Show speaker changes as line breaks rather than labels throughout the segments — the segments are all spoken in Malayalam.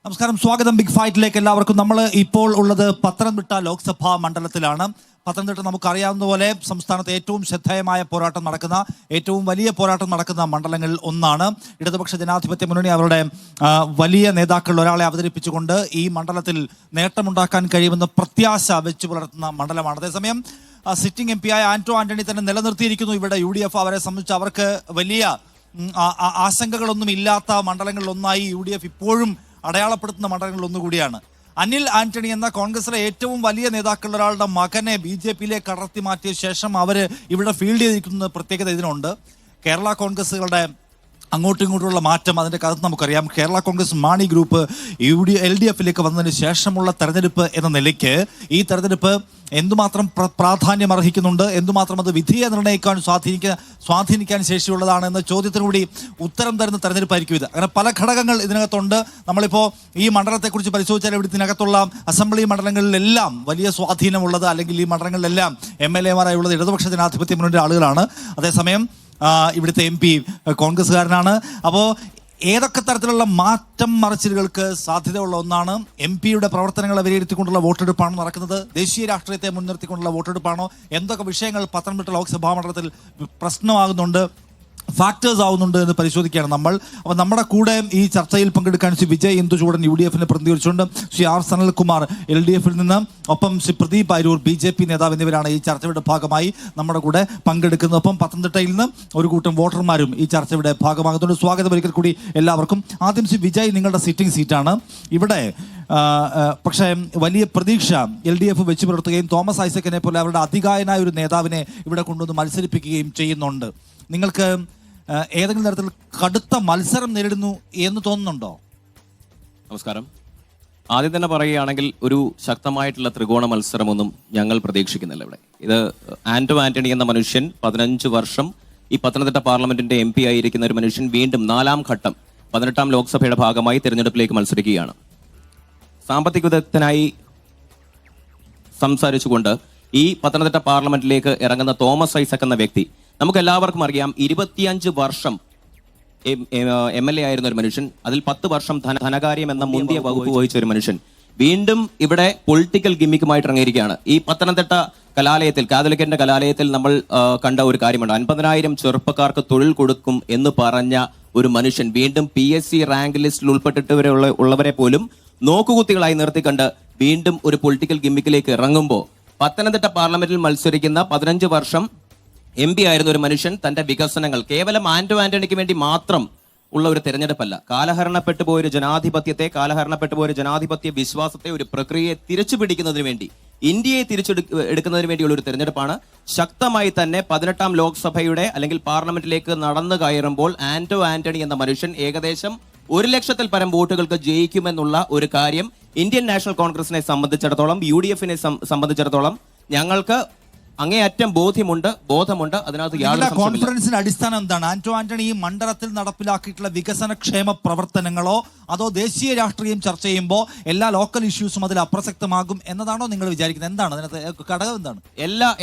നമസ്കാരം, സ്വാഗതം ബിഗ് ഫൈറ്റിലേക്ക് എല്ലാവർക്കും. നമ്മൾ ഇപ്പോൾ ഉള്ളത് പത്തനംതിട്ട ലോക്സഭാ മണ്ഡലത്തിലാണ്. പത്തനംതിട്ട നമുക്കറിയാവുന്ന പോലെ സംസ്ഥാനത്ത് ഏറ്റവും ശ്രദ്ധേയമായ പോരാട്ടം നടക്കുന്ന, ഏറ്റവും വലിയ പോരാട്ടം നടക്കുന്ന മണ്ഡലങ്ങളിൽ ഒന്നാണ്. ഇടതുപക്ഷ ജനാധിപത്യ മുന്നണി അവരുടെ വലിയ നേതാക്കളിൽ ഒരാളെ അവതരിപ്പിച്ചുകൊണ്ട് ഈ മണ്ഡലത്തിൽ നേട്ടമുണ്ടാക്കാൻ കഴിയുമെന്ന് പ്രത്യാശ വെച്ചു പുലർത്തുന്ന മണ്ഡലമാണ്. അതേസമയം സിറ്റിംഗ് MP ആയ ആന്റോ ആന്റണി തന്നെ നിലനിർത്തിയിരിക്കുന്നു. ഇവിടെ UDF അവരെ സംബന്ധിച്ച് അവർക്ക് വലിയ ആശങ്കകളൊന്നും ഇല്ലാത്ത മണ്ഡലങ്ങളിലൊന്നായി UDF ഇപ്പോഴും അടയാളപ്പെടുത്തുന്ന മണ്ഡലങ്ങളിൽ ഒന്നുകൂടിയാണ്. അനിൽ ആന്റണി എന്ന കോൺഗ്രസിലെ ഏറ്റവും വലിയ നേതാക്കളുടെ ഒരാളുടെ മകനെ BJPയിലേക്ക് അടർത്തി മാറ്റിയ ശേഷം അവർ ഇവിടെ ഫീൽഡ് ചെയ്തിരിക്കുന്ന പ്രത്യേകത ഇതിനുണ്ട്. കേരള കോൺഗ്രസുകളുടെ അങ്ങോട്ടും ഇങ്ങോട്ടുള്ള മാറ്റം, അതിൻ്റെ കഥ നമുക്കറിയാം. കേരള കോൺഗ്രസ് മാണി ഗ്രൂപ്പ് LDFയിലേക്ക് വന്നതിന് ശേഷമുള്ള തെരഞ്ഞെടുപ്പ് എന്ന നിലയ്ക്ക് ഈ തെരഞ്ഞെടുപ്പ് എന്തുമാത്രം പ്രാധാന്യം അർഹിക്കുന്നുണ്ട്, എന്തുമാത്രം അത് വിധിയെ നിർണ്ണയിക്കാൻ സ്വാധീനിക്കാൻ ശേഷിയുള്ളതാണ് എന്ന ചോദ്യത്തിനുകൂടി ഉത്തരം തരുന്ന തെരഞ്ഞെടുപ്പായിരിക്കും ഇത്. അങ്ങനെ പല ഘടകങ്ങൾ ഇതിനകത്തുണ്ട്. നമ്മളിപ്പോൾ ഈ മണ്ഡലത്തെക്കുറിച്ച് പരിശോധിച്ചാൽ ഇതിനകത്തുള്ള അസംബ്ലി മണ്ഡലങ്ങളിലെല്ലാം വലിയ സ്വാധീനമുള്ളത്, അല്ലെങ്കിൽ ഈ മണ്ഡലങ്ങളിലെല്ലാം MLA-മാരായുള്ളത് ഇടതുപക്ഷ ജനാധിപത്യ മുന്നണിയുടെ ആളുകളാണ്. അതേസമയം ഇവിടുത്തെ MP കോൺഗ്രസ്സുകാരനാണ്. അപ്പോൾ ഏതൊക്കെ തരത്തിലുള്ള മാറ്റം മറിച്ചിലുകൾക്ക് സാധ്യതയുള്ള ഒന്നാണ്. MP-യുടെ പ്രവർത്തനങ്ങളെ വിലയിരുത്തിക്കൊണ്ടുള്ള വോട്ടെടുപ്പാണ് നടക്കുന്നത്. ദേശീയ രാഷ്ട്രീയത്തെ മുൻനിർത്തിക്കൊണ്ടുള്ള വോട്ടെടുപ്പാണോ? എന്തൊക്കെ വിഷയങ്ങൾ പത്തനംതിട്ട ലോക്സഭാ മണ്ഡലത്തിൽ പ്രശ്നമാകുന്നുണ്ട്, ഫാക്ടേഴ്സ് ആവുന്നുണ്ട് എന്ന് പരിശോധിക്കുകയാണ് നമ്മൾ. അപ്പോൾ നമ്മുടെ കൂടെ ഈ ചർച്ചയിൽ പങ്കെടുക്കാൻ ശ്രീ വിജയ് ഇന്ദുചൂടൻ UDF-നെ പ്രതിനിധീകരിച്ചുകൊണ്ട്, ശ്രീ R സനൽകുമാർ LDF-ൽ നിന്ന്, ഒപ്പം ശ്രീ പ്രദീപ് അരൂർ BJP നേതാവ് എന്നിവരാണ് ഈ ചർച്ചയുടെ ഭാഗമായി നമ്മുടെ കൂടെ പങ്കെടുക്കുന്നത്. ഒപ്പം പത്തനംതിട്ടയിൽ നിന്ന് ഒരു കൂട്ടം വോട്ടർമാരും ഈ ചർച്ചയുടെ ഭാഗമാകുന്നുണ്ട്. സ്വാഗതം ഒരിക്കൽ കൂടി എല്ലാവർക്കും. ആദ്യം ശ്രീ വിജയ്, നിങ്ങളുടെ സിറ്റിംഗ് സീറ്റാണ് ഇവിടെ. പക്ഷേ വലിയ പ്രതീക്ഷ LDF വെച്ച് പുലർത്തുകയും തോമസ് ഐസക്കിനെ പോലെ അവരുടെ അതികായനായ ഒരു നേതാവിനെ ഇവിടെ കൊണ്ടുവന്ന് മത്സരിപ്പിക്കുകയും ചെയ്യുന്നുണ്ട്. നിങ്ങൾക്ക് ഏതെങ്കിലും തരത്തിൽ കടുത്ത മത്സരം നേരിടുന്നു എന്ന് തോന്നുന്നുണ്ടോ?
നമസ്കാരം. ആദ്യം തന്നെ പറയുകയാണെങ്കിൽ ഒരു ശക്തമായിട്ടുള്ള ത്രികോണ മത്സരമൊന്നും ഞങ്ങൾ പ്രതീക്ഷിക്കുന്നില്ല ഇവിടെ. ഇത് ആന്റോ ആന്റണി എന്ന മനുഷ്യൻ 15 വർഷം ഈ പത്തനംതിട്ട പാർലമെന്റിന്റെ MP ആയിരിക്കുന്ന ഒരു മനുഷ്യൻ വീണ്ടും 4ാം ഘട്ടം 18ാം ലോക്സഭയുടെ ഭാഗമായി തിരഞ്ഞെടുപ്പിലേക്ക് മത്സരിക്കുകയാണ്. സാമ്പത്തിക വിദഗ്ധനായി സംസാരിച്ചുകൊണ്ട് ഈ പത്തനംതിട്ട പാർലമെന്റിലേക്ക് ഇറങ്ങുന്ന തോമസ് ഐസക് എന്ന വ്യക്തി, നമുക്ക് എല്ലാവർക്കും അറിയാം, 25 വർഷം MLA ആയിരുന്ന ഒരു മനുഷ്യൻ, അതിൽ 10 വർഷം ധനകാര്യം എന്ന മുന്തിയ വകുപ്പ് വഹിച്ച ഒരു മനുഷ്യൻ വീണ്ടും ഇവിടെ പൊളിറ്റിക്കൽ ഗിമ്മിക്കുമായിട്ട് ഇറങ്ങിയിരിക്കുകയാണ്. ഈ പത്തനംതിട്ട കലാലയത്തിൽ, കാതലിക്കന്റെ കലാലയത്തിൽ നമ്മൾ കണ്ട ഒരു കാര്യമുണ്ട്. 50,000 ചെറുപ്പക്കാർക്ക് തൊഴിൽ കൊടുക്കും എന്ന് പറഞ്ഞ ഒരു മനുഷ്യൻ വീണ്ടും PSC റാങ്ക് ലിസ്റ്റിൽ ഉൾപ്പെട്ടിട്ടുള്ളവരെ പോലും നോക്കുകുത്തികളായി നിർത്തിക്കണ്ട് വീണ്ടും ഒരു പൊളിറ്റിക്കൽ ഗിമ്മിക്കിലേക്ക് ഇറങ്ങുമ്പോൾ, പത്തനംതിട്ട പാർലമെന്റിൽ മത്സരിക്കുന്ന 15 വർഷം MP ആയിരുന്ന ഒരു മനുഷ്യൻ തന്റെ വികസനങ്ങൾ കേവലം ആന്റോ ആന്റണിക്ക് വേണ്ടി മാത്രം ഉള്ള ഒരു തെരഞ്ഞെടുപ്പല്ല, കാലഹരണപ്പെട്ടു പോയൊരു ജനാധിപത്യത്തെ, കാലഹരണപ്പെട്ടു പോയൊരു ജനാധിപത്യ വിശ്വാസത്തെ, ഒരു പ്രക്രിയയെ തിരിച്ചു പിടിക്കുന്നതിന് വേണ്ടി, ഇന്ത്യയെ തിരിച്ചെടുക്കുന്നതിന് വേണ്ടിയുള്ള ഒരു തെരഞ്ഞെടുപ്പാണ്. ശക്തമായി തന്നെ 18ാം ലോക്സഭയുടെ അല്ലെങ്കിൽ പാർലമെന്റിലേക്ക് നടന്നു കയറുമ്പോൾ ആന്റോ ആന്റണി എന്ന മനുഷ്യൻ ഏകദേശം 1,00,000-ൽ പരം വോട്ടുകൾക്ക് ജയിക്കുമെന്നുള്ള ഒരു കാര്യം ഇന്ത്യൻ നാഷണൽ കോൺഗ്രസിനെ സംബന്ധിച്ചിടത്തോളം, UDF-നെ സംബന്ധിച്ചിടത്തോളം ഞങ്ങൾക്ക് അങ്ങേയറ്റം ബോധമുണ്ട്. അതിനകത്ത് യാതൊരു
കോൺഫിഡൻസിന്റെ അടിസ്ഥാനം എന്താണ്? ആന്റോ ആന്റണി ഈ മണ്ഡലത്തിൽ നടപ്പിലാക്കിയിട്ടുള്ള വികസനക്ഷേമ പ്രവർത്തനങ്ങളോ അതോ ദേശീയ രാഷ്ട്രീയം ചർച്ച ചെയ്യുമ്പോൾ എല്ലാ ലോക്കൽ ഇഷ്യൂസും അതിൽ അപ്രസക്തമാകും എന്നതാണോ നിങ്ങൾ വിചാരിക്കുന്നത്? എന്താണ് അതിനകത്ത് ഘടകം? എന്താണ്?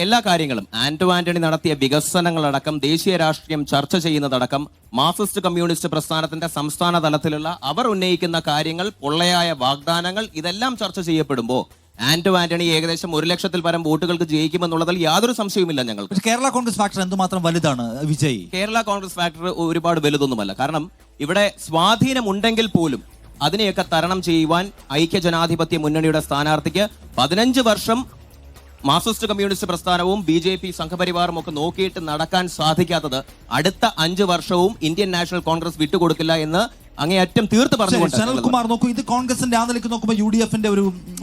എല്ലാ കാര്യങ്ങളും ആന്റോ ആന്റണി നടത്തിയ വികസനങ്ങളടക്കം, ദേശീയ രാഷ്ട്രീയം ചർച്ച ചെയ്യുന്നതടക്കം, മാർക്സിസ്റ്റ് കമ്മ്യൂണിസ്റ്റ് പ്രസ്ഥാനത്തിന്റെ സംസ്ഥാന തലത്തിലുള്ള അവർ ഉന്നയിക്കുന്ന കാര്യങ്ങൾ, പൊള്ളയായ വാഗ്ദാനങ്ങൾ, ഇതെല്ലാം ചർച്ച ചെയ്യപ്പെടുമ്പോൾ ആന്റോ ആന്റണി ഏകദേശം 1,00,000-ൽ പരം വോട്ടുകൾക്ക് ജയിക്കുമെന്നുള്ളതിൽ യാതൊരു സംശയവുമില്ല ഞങ്ങൾക്ക്.
കേരള കോൺഗ്രസ് ഫാക്ടർ എന്തുമാത്രം വലുതാണ് വിജയ്?
കേരള കോൺഗ്രസ് ഫാക്ടർ ഒരുപാട് വലുതൊന്നുമല്ല. കാരണം ഇവിടെ സ്വാധീനമുണ്ടെങ്കിൽ പോലും അതിനെയൊക്കെ തരണം ചെയ്യുവാൻ ഐക്യ ജനാധിപത്യ മുന്നണിയുടെ സ്ഥാനാർത്ഥിക്ക് 15 വർഷം മാർക്സിസ്റ്റ് കമ്മ്യൂണിസ്റ്റ് പ്രസ്ഥാനവും BJP സംഘപരിവാറും ഒക്കെ നോക്കിയിട്ട് നടക്കാൻ സാധിക്കാത്തത് അടുത്ത 5 വർഷവും ഇന്ത്യൻ നാഷണൽ കോൺഗ്രസ് വിട്ടുകൊടുക്കില്ല എന്ന് അങ്ങേയറ്റം തീർത്ത് പറഞ്ഞു.
സനൽകുമാർ, നോക്കൂ, ഇത് കോൺഗ്രസിന്റെ ആ നിലയ്ക്ക് നോക്കുമ്പോൾ UDF-ന്റെ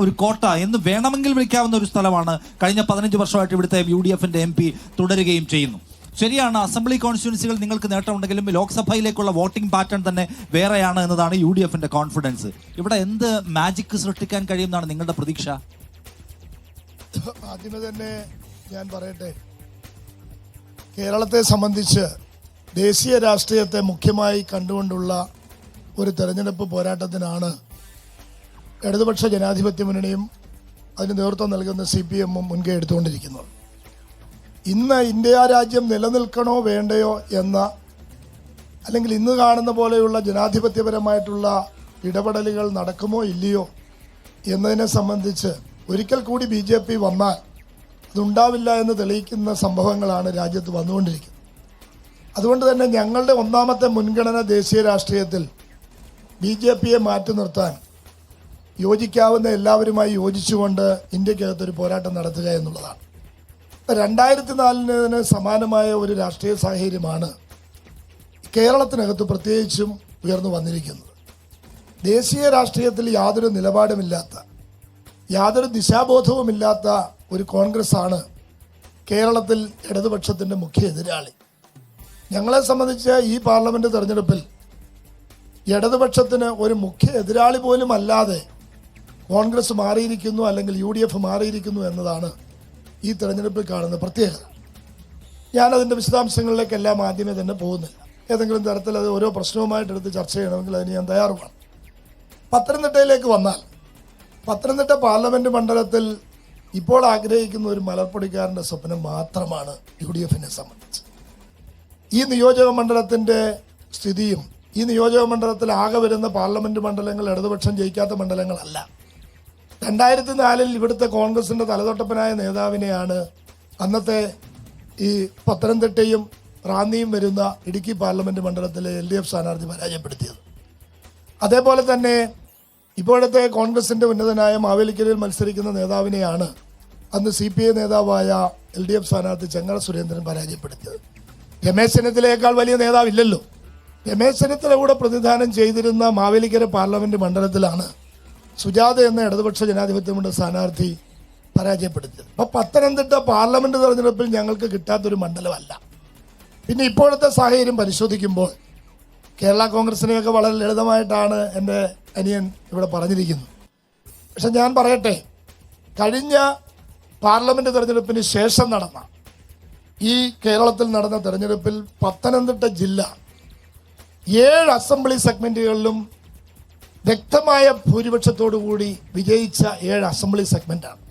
ഒരു കോട്ട എന്ന് വേണമെങ്കിൽ വിളിക്കാവുന്ന ഒരു സ്ഥലമാണ്. കഴിഞ്ഞ 15 വർഷമായിട്ട് ഇവിടുത്തെ UDF-ന്റെ MP തുടരുകയും ചെയ്യുന്നു. ശരിയാണ്, അസംബ്ലി കോൺസ്റ്റിറ്റ്യുവൻസികൾ നിങ്ങൾക്ക് നേട്ടമുണ്ടെങ്കിലും ലോക്സഭയിലേക്കുള്ള വോട്ടിംഗ് പാറ്റേൺ തന്നെ വേറെയാണ് എന്നതാണ് UDF-ന്റെ കോൺഫിഡൻസ്. ഇവിടെ എന്ത് മാജിക് സൃഷ്ടിക്കാൻ കഴിയുമെന്നാണ് നിങ്ങളുടെ പ്രതീക്ഷ?
ആദ്യമേ തന്നെ ഞാൻ പറയട്ടെ, കേരളത്തെ സംബന്ധിച്ച് ദേശീയ രാഷ്ട്രീയത്തെ മുഖ്യമായി കണ്ടുകൊണ്ടുള്ള ഒരു തെരഞ്ഞെടുപ്പ് പോരാട്ടത്തിനാണ് ഇടതുപക്ഷ ജനാധിപത്യ മുന്നണിയും അതിന് നേതൃത്വം നൽകുന്ന CPM-ഉം മുൻകൈ എടുത്തുകൊണ്ടിരിക്കുന്നത്. ഇന്ന് ഇന്ത്യ രാജ്യം നിലനിൽക്കണോ വേണ്ടയോ എന്ന, അല്ലെങ്കിൽ ഇന്ന് കാണുന്ന പോലെയുള്ള ജനാധിപത്യപരമായിട്ടുള്ള ഇടപെടലുകൾ നടക്കുമോ ഇല്ലയോ എന്നതിനെ സംബന്ധിച്ച് ഒരിക്കൽ കൂടി BJP വന്നാൽ അതുണ്ടാവില്ല എന്ന് തെളിയിക്കുന്ന സംഭവങ്ങളാണ് രാജ്യത്ത് വന്നുകൊണ്ടിരിക്കുന്നത്. അതുകൊണ്ട് തന്നെ ഞങ്ങളുടെ ഒന്നാമത്തെ മുൻഗണന ദേശീയ രാഷ്ട്രീയത്തിൽ BJPയെ മാറ്റി നിർത്താൻ യോജിക്കാവുന്ന എല്ലാവരുമായി യോജിച്ചുകൊണ്ട് ഇന്ത്യക്കകത്തൊരു പോരാട്ടം നടത്തുക എന്നുള്ളതാണ്. 2004 സമാനമായ ഒരു രാഷ്ട്രീയ സാഹചര്യമാണ് കേരളത്തിനകത്ത് പ്രത്യേകിച്ചും ഉയർന്നു വന്നിരിക്കുന്നത്. ദേശീയ രാഷ്ട്രീയത്തിൽ യാതൊരു നിലപാടുമില്ലാത്ത, യാതൊരു ദിശാബോധവുമില്ലാത്ത ഒരു കോൺഗ്രസ്സാണ് കേരളത്തിൽ ഇടതുപക്ഷത്തിൻ്റെ മുഖ്യ എതിരാളി. ഞങ്ങളെ സംബന്ധിച്ച് ഈ പാർലമെന്റ് തെരഞ്ഞെടുപ്പിൽ ഇടതുപക്ഷത്തിന് ഒരു മുഖ്യ എതിരാളി പോലും അല്ലാതെ കോൺഗ്രസ് മാറിയിരിക്കുന്നു, അല്ലെങ്കിൽ UDF മാറിയിരിക്കുന്നു എന്നതാണ് ഈ തെരഞ്ഞെടുപ്പിൽ കാണുന്ന പ്രത്യേകത. ഞാനതിൻ്റെ വിശദാംശങ്ങളിലേക്കെല്ലാം ആദ്യമേ തന്നെ പോകുന്നില്ല. ഏതെങ്കിലും തരത്തിൽ അത് ഓരോ പ്രശ്നവുമായിട്ടെടുത്ത് ചർച്ച ചെയ്യണമെങ്കിൽ അതിന് ഞാൻ തയ്യാറുമാണ്. പത്തനംതിട്ടയിലേക്ക് വന്നാൽ, പത്തനംതിട്ട പാർലമെന്റ് മണ്ഡലത്തിൽ ഇപ്പോൾ ആഗ്രഹിക്കുന്ന ഒരു മലർപ്പൊടിക്കാരൻ്റെ സ്വപ്നം മാത്രമാണ് UDFനെ സംബന്ധിച്ച്. ഈ നിയോജക മണ്ഡലത്തിൻ്റെ സ്ഥിതിയും, ഈ നിയോജക മണ്ഡലത്തിൽ ആകെ വരുന്ന പാർലമെന്റ് മണ്ഡലങ്ങൾ ഇടതുപക്ഷം ജയിക്കാത്ത മണ്ഡലങ്ങളല്ല. 2004 ഇവിടുത്തെ കോൺഗ്രസിന്റെ തലതൊട്ടപ്പനായ നേതാവിനെയാണ് അന്നത്തെ ഈ പത്തനംതിട്ടയും റാന്നിയും വരുന്ന ഇടുക്കി പാർലമെന്റ് മണ്ഡലത്തിലെ LDF സ്ഥാനാർത്ഥി പരാജയപ്പെടുത്തിയത്. അതേപോലെ തന്നെ ഇപ്പോഴത്തെ കോൺഗ്രസിന്റെ ഉന്നതനായ മാവേലിക്കരയിൽ മത്സരിക്കുന്ന നേതാവിനെയാണ് അന്ന് CPI നേതാവായ LDF സ്ഥാനാർത്ഥി ചെങ്ങറ സുരേന്ദ്രൻ പരാജയപ്പെടുത്തിയത്. രമേശ് ചെന്നിത്തലയേക്കാൾ വലിയ നേതാവില്ലല്ലോ. രമേശ് ചെന്നിത്തല കൂടെ പ്രതിനിധാനം ചെയ്തിരുന്ന മാവേലിക്കര പാർലമെന്റ് മണ്ഡലത്തിലാണ് സുജാത എന്ന ഇടതുപക്ഷ ജനാധിപത്യമുള്ള സ്ഥാനാർത്ഥി പരാജയപ്പെടുത്തിയത്. അപ്പോൾ പത്തനംതിട്ട പാർലമെന്റ് തെരഞ്ഞെടുപ്പിൽ ഞങ്ങൾക്ക് കിട്ടാത്തൊരു മണ്ഡലമല്ല. പിന്നെ ഇപ്പോഴത്തെ സാഹചര്യം പരിശോധിക്കുമ്പോൾ കേരള കോൺഗ്രസിനെയൊക്കെ വളരെ ലളിതമായിട്ടാണ് എൻ്റെ അനിയൻ ഇവിടെ പറഞ്ഞിരിക്കുന്നത്. പക്ഷെ ഞാൻ പറയട്ടെ, കഴിഞ്ഞ പാർലമെന്റ് തെരഞ്ഞെടുപ്പിന് ശേഷം നടന്ന ഈ കേരളത്തിൽ നടന്ന തെരഞ്ഞെടുപ്പിൽ പത്തനംതിട്ട ജില്ല 7 അസംബ്ലി സെഗ്മെന്റുകളിലും വ്യക്തമായ ഭൂരിപക്ഷത്തോടുകൂടി വിജയിച്ച 7 അസംബ്ലി സെഗ്മെന്റാണ്.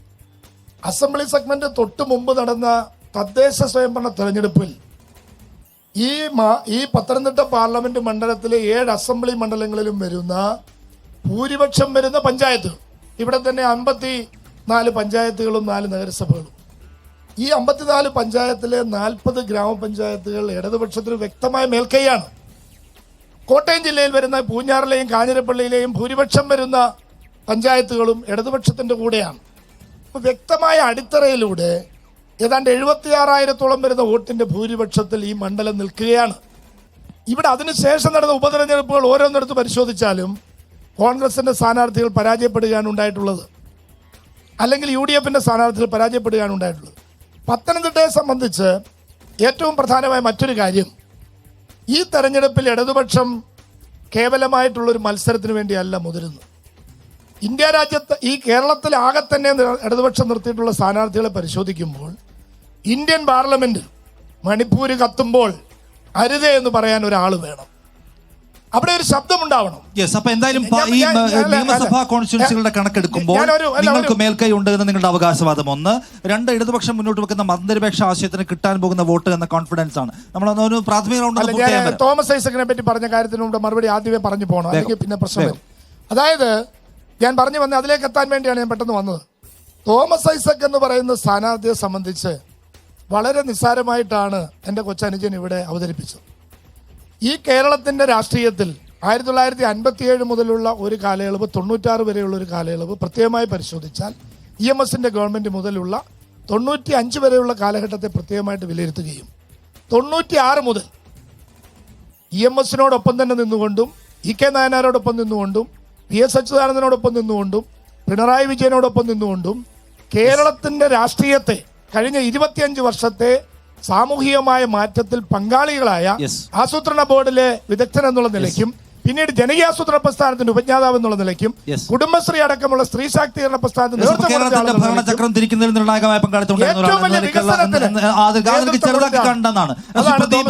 അസംബ്ലി സെഗ്മെന്റ് തൊട്ട് മുമ്പ് നടന്ന തദ്ദേശ സ്വയംഭരണ തെരഞ്ഞെടുപ്പിൽ ഈ പത്തനംതിട്ട പാർലമെന്റ് മണ്ഡലത്തിലെ 7 അസംബ്ലി മണ്ഡലങ്ങളിലും വരുന്ന ഭൂരിപക്ഷം വരുന്ന പഞ്ചായത്തുകൾ, ഇവിടെ തന്നെ 54 പഞ്ചായത്തുകളും 4 നഗരസഭകളും, ഈ 54 പഞ്ചായത്തിലെ 40 ഗ്രാമപഞ്ചായത്തുകൾ ഇടതുപക്ഷത്തിന് വ്യക്തമായ മേൽക്കൈയാണ്. കോട്ടയം ജില്ലയിൽ വരുന്ന പൂഞ്ഞാറിലെയും കാഞ്ഞിരപ്പള്ളിയിലെയും ഭൂരിപക്ഷം വരുന്ന പഞ്ചായത്തുകളും ഇടതുപക്ഷത്തിന്റെ കൂടെയാണ്. അപ്പോൾ വ്യക്തമായ അടിത്തറയിലൂടെ ഏതാണ്ട് 76,000-ഓളം വരുന്ന വോട്ടിന്റെ ഭൂരിപക്ഷത്തിൽ ഈ മണ്ഡലം നിൽക്കുകയാണ്. ഇവിടെ അതിനുശേഷം നടന്ന ഉപതെരഞ്ഞെടുപ്പുകൾ ഓരോന്നിടത്ത് പരിശോധിച്ചാലും കോൺഗ്രസിന്റെ സ്ഥാനാർത്ഥികൾ പരാജയപ്പെടുകയാണ് ഉണ്ടായിട്ടുള്ളത്, അല്ലെങ്കിൽ UDFന്റെ സ്ഥാനാർത്ഥികൾ പരാജയപ്പെടുകയാണ് ഉണ്ടായിട്ടുള്ളത്. പത്തനംതിട്ടയെ സംബന്ധിച്ച് ഏറ്റവും പ്രധാനമായ മറ്റൊരു കാര്യം, ഈ തെരഞ്ഞെടുപ്പിൽ ഇടതുപക്ഷം കേവലമായിട്ടുള്ളൊരു മത്സരത്തിന് വേണ്ടിയല്ല മുതിരുന്നത്. ഇന്ത്യ രാജ്യത്ത്, ഈ കേരളത്തിൽ ആകെ തന്നെ ഇടതുപക്ഷം നിർത്തിയിട്ടുള്ള സ്ഥാനാർത്ഥികളെ പരിശോധിക്കുമ്പോൾ ഇന്ത്യൻ പാർലമെന്റ് മണിപ്പൂര് കത്തുമ്പോൾ അരുതേ എന്ന് പറയാൻ ഒരാൾ വേണം, അവിടെ ഒരു ശബ്ദമുണ്ടാവണം.
അപ്പൊ എന്തായാലും ഈ നിയമസഭാ കോൺസ്റ്റിറ്റ്യൂൻസികളുടെ കണക്കെടുക്കുമ്പോൾ നിങ്ങൾക്ക് മേൽക്കൈ ഉണ്ട് എന്ന് നിങ്ങളുടെ അവകാശവാദം 1. 2, ഇടതുപക്ഷം മുന്നോട്ട് വെക്കുന്ന മതനിരപേക്ഷ ആശയത്തിന് കിട്ടാൻ പോകുന്ന വോട്ട് എന്ന കോൺഫിഡൻസ് ആണ്. നമ്മളൊരു പ്രാഥമിക റൗണ്ട്
തോമസ് ഐസക്കിനെ പറ്റി പറഞ്ഞ കാര്യത്തിനോട് മറുപടി ആദ്യമേ പറഞ്ഞു പോകണം, അല്ലെങ്കിൽ പിന്നെ പ്രശ്നം. അതായത് ഞാൻ പറഞ്ഞു വന്നത് അതിലേക്ക് എത്താൻ വേണ്ടിയാണ് ഞാൻ പെട്ടെന്ന് വന്നത്. തോമസ് ഐസക് എന്ന് പറയുന്ന സ്ഥാനാർത്ഥിയെ സംബന്ധിച്ച് വളരെ നിസ്സാരമായിട്ടാണ് എൻ്റെ കൊച്ചനുജൻ ഇവിടെ അവതരിപ്പിച്ചത്. ഈ കേരളത്തിൻ്റെ രാഷ്ട്രീയത്തിൽ 1957 മുതലുള്ള ഒരു കാലയളവ്, 96 വരെയുള്ള ഒരു കാലയളവ് പ്രത്യേകമായി പരിശോധിച്ചാൽ EMSന്റെ ഗവൺമെൻറ് മുതലുള്ള 95 വരെയുള്ള കാലഘട്ടത്തെ പ്രത്യേകമായിട്ട് വിലയിരുത്തുകയും 96 മുതൽ EMSനോടൊപ്പം തന്നെ നിന്നുകൊണ്ടും EK നായനാരോടൊപ്പം നിന്നുകൊണ്ടും PS അച്യുതാനന്ദനോടൊപ്പം നിന്നുകൊണ്ടും പിണറായി വിജയനോടൊപ്പം നിന്നുകൊണ്ടും കേരളത്തിൻ്റെ രാഷ്ട്രീയത്തെ കഴിഞ്ഞ 25 വർഷത്തെ സാമൂഹികമായ മാറ്റത്തിൽ പങ്കാളികളായ ആസൂത്രണ ബോർഡിലെ വിദഗ്ധൻ എന്നുള്ള നിലയ്ക്കും പിന്നീട് ജനകീയാസൂത്രണ പ്രസ്ഥാനത്തിന്റെ ഉപജ്ഞാതാവ് എന്നുള്ള നിലയ്ക്കും കുടുംബശ്രീ അടക്കമുള്ള സ്ത്രീ ശാക്തീകരണ പ്രസ്ഥാനത്തിന്
ഭരണചക്രം തിരിക്കുന്നതിൽ നിർണായകമായ പങ്കാളിത്തം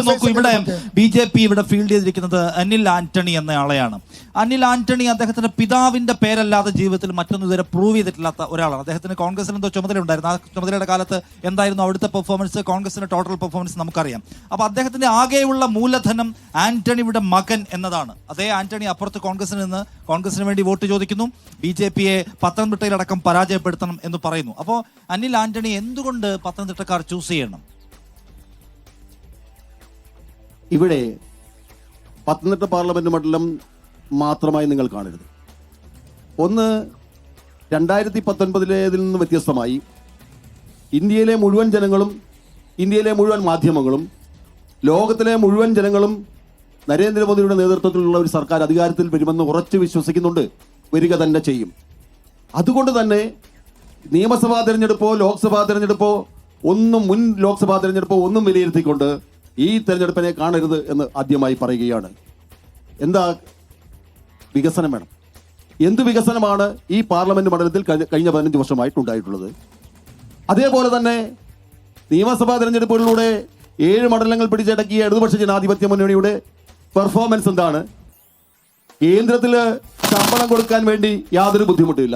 നോക്കൂ. ഇവിടെ BJP ഇവിടെ ഫീൽഡ് ചെയ്തിരിക്കുന്നത് അനിൽ ആന്റണി എന്നയാളെയാണ്. അനിൽ ആന്റണി അദ്ദേഹത്തിന്റെ പിതാവിന്റെ പേരല്ലാതെ ജീവിതത്തിൽ മറ്റൊന്നും ഇതുവരെ പ്രൂവ് ചെയ്തിട്ടില്ലാത്ത ഒരാളാണ്. അദ്ദേഹത്തിന് കോൺഗ്രസിന് എന്തോ ചുമതല ഉണ്ടായിരുന്നു. ആ ചുമതലയുടെ കാലത്ത് എന്തായിരുന്നു അവിടുത്തെ പെർഫോമൻസ്, കോൺഗ്രസിന്റെ ടോട്ടൽ പെർഫോമൻസ് നമുക്കറിയാം. അപ്പൊ അദ്ദേഹത്തിന്റെ ആകെയുള്ള മൂലധനം ആന്റണിയുടെ മകൻ എന്നതാണ്. അദ്ദേഹം ആന്റണി അപ്പുറത്ത് കോൺഗ്രസിൽ നിന്ന് കോൺഗ്രസിന് വേണ്ടി വോട്ട് ചോദിക്കുന്നു. BJPയെ പത്തനംതിട്ടയിലടക്കം പരാജയപ്പെടുത്തണം എന്ന് പറയുന്നു. അപ്പോൾ അനിൽ ആന്റണി എന്തുകൊണ്ട് പത്തനംതിട്ടക്കാർ ചൂസ് ചെയ്യണം?
ഇവിടെ പത്തനംതിട്ട പാർലമെന്റ് മണ്ഡലം മാത്രമായി നിങ്ങൾ കാണരുത്. ഒന്ന്, 2019 നിന്ന് വ്യത്യസ്തമായി ഇന്ത്യയിലെ മുഴുവൻ ജനങ്ങളും, ഇന്ത്യയിലെ മുഴുവൻ മാധ്യമങ്ങളും, ലോകത്തിലെ മുഴുവൻ ജനങ്ങളും നരേന്ദ്രമോദിയുടെ നേതൃത്വത്തിലുള്ള ഒരു സർക്കാർ അധികാരത്തിൽ വരുമെന്ന് ഉറച്ചു വിശ്വസിക്കുന്നുണ്ട്, വരിക തന്നെ ചെയ്യും. അതുകൊണ്ട് തന്നെ നിയമസഭാ തെരഞ്ഞെടുപ്പോ ലോക്സഭാ തെരഞ്ഞെടുപ്പോ മുൻ ലോക്സഭാ തെരഞ്ഞെടുപ്പോ ഒന്നും വിലയിരുത്തിക്കൊണ്ട് ഈ തെരഞ്ഞെടുപ്പിനെ കാണരുത് എന്ന് ആദ്യമായി പറയുകയാണ്. എന്താ വികസനം വേണം? എന്ത് വികസനമാണ് ഈ പാർലമെന്റ് മണ്ഡലത്തിൽ കഴിഞ്ഞ 15 വർഷമായിട്ടുണ്ടായിട്ടുള്ളത്? അതേപോലെ തന്നെ നിയമസഭാ തെരഞ്ഞെടുപ്പുകളിലൂടെ 7 മണ്ഡലങ്ങൾ പിടിച്ചടക്കിയ ഇടതുപക്ഷ ജനാധിപത്യ മുന്നണിയുടെ പെർഫോമൻസ് എന്താണ്? കേന്ദ്രത്തിൽ ശമ്പളം കൊടുക്കാൻ വേണ്ടി യാതൊരു ബുദ്ധിമുട്ടില്ല,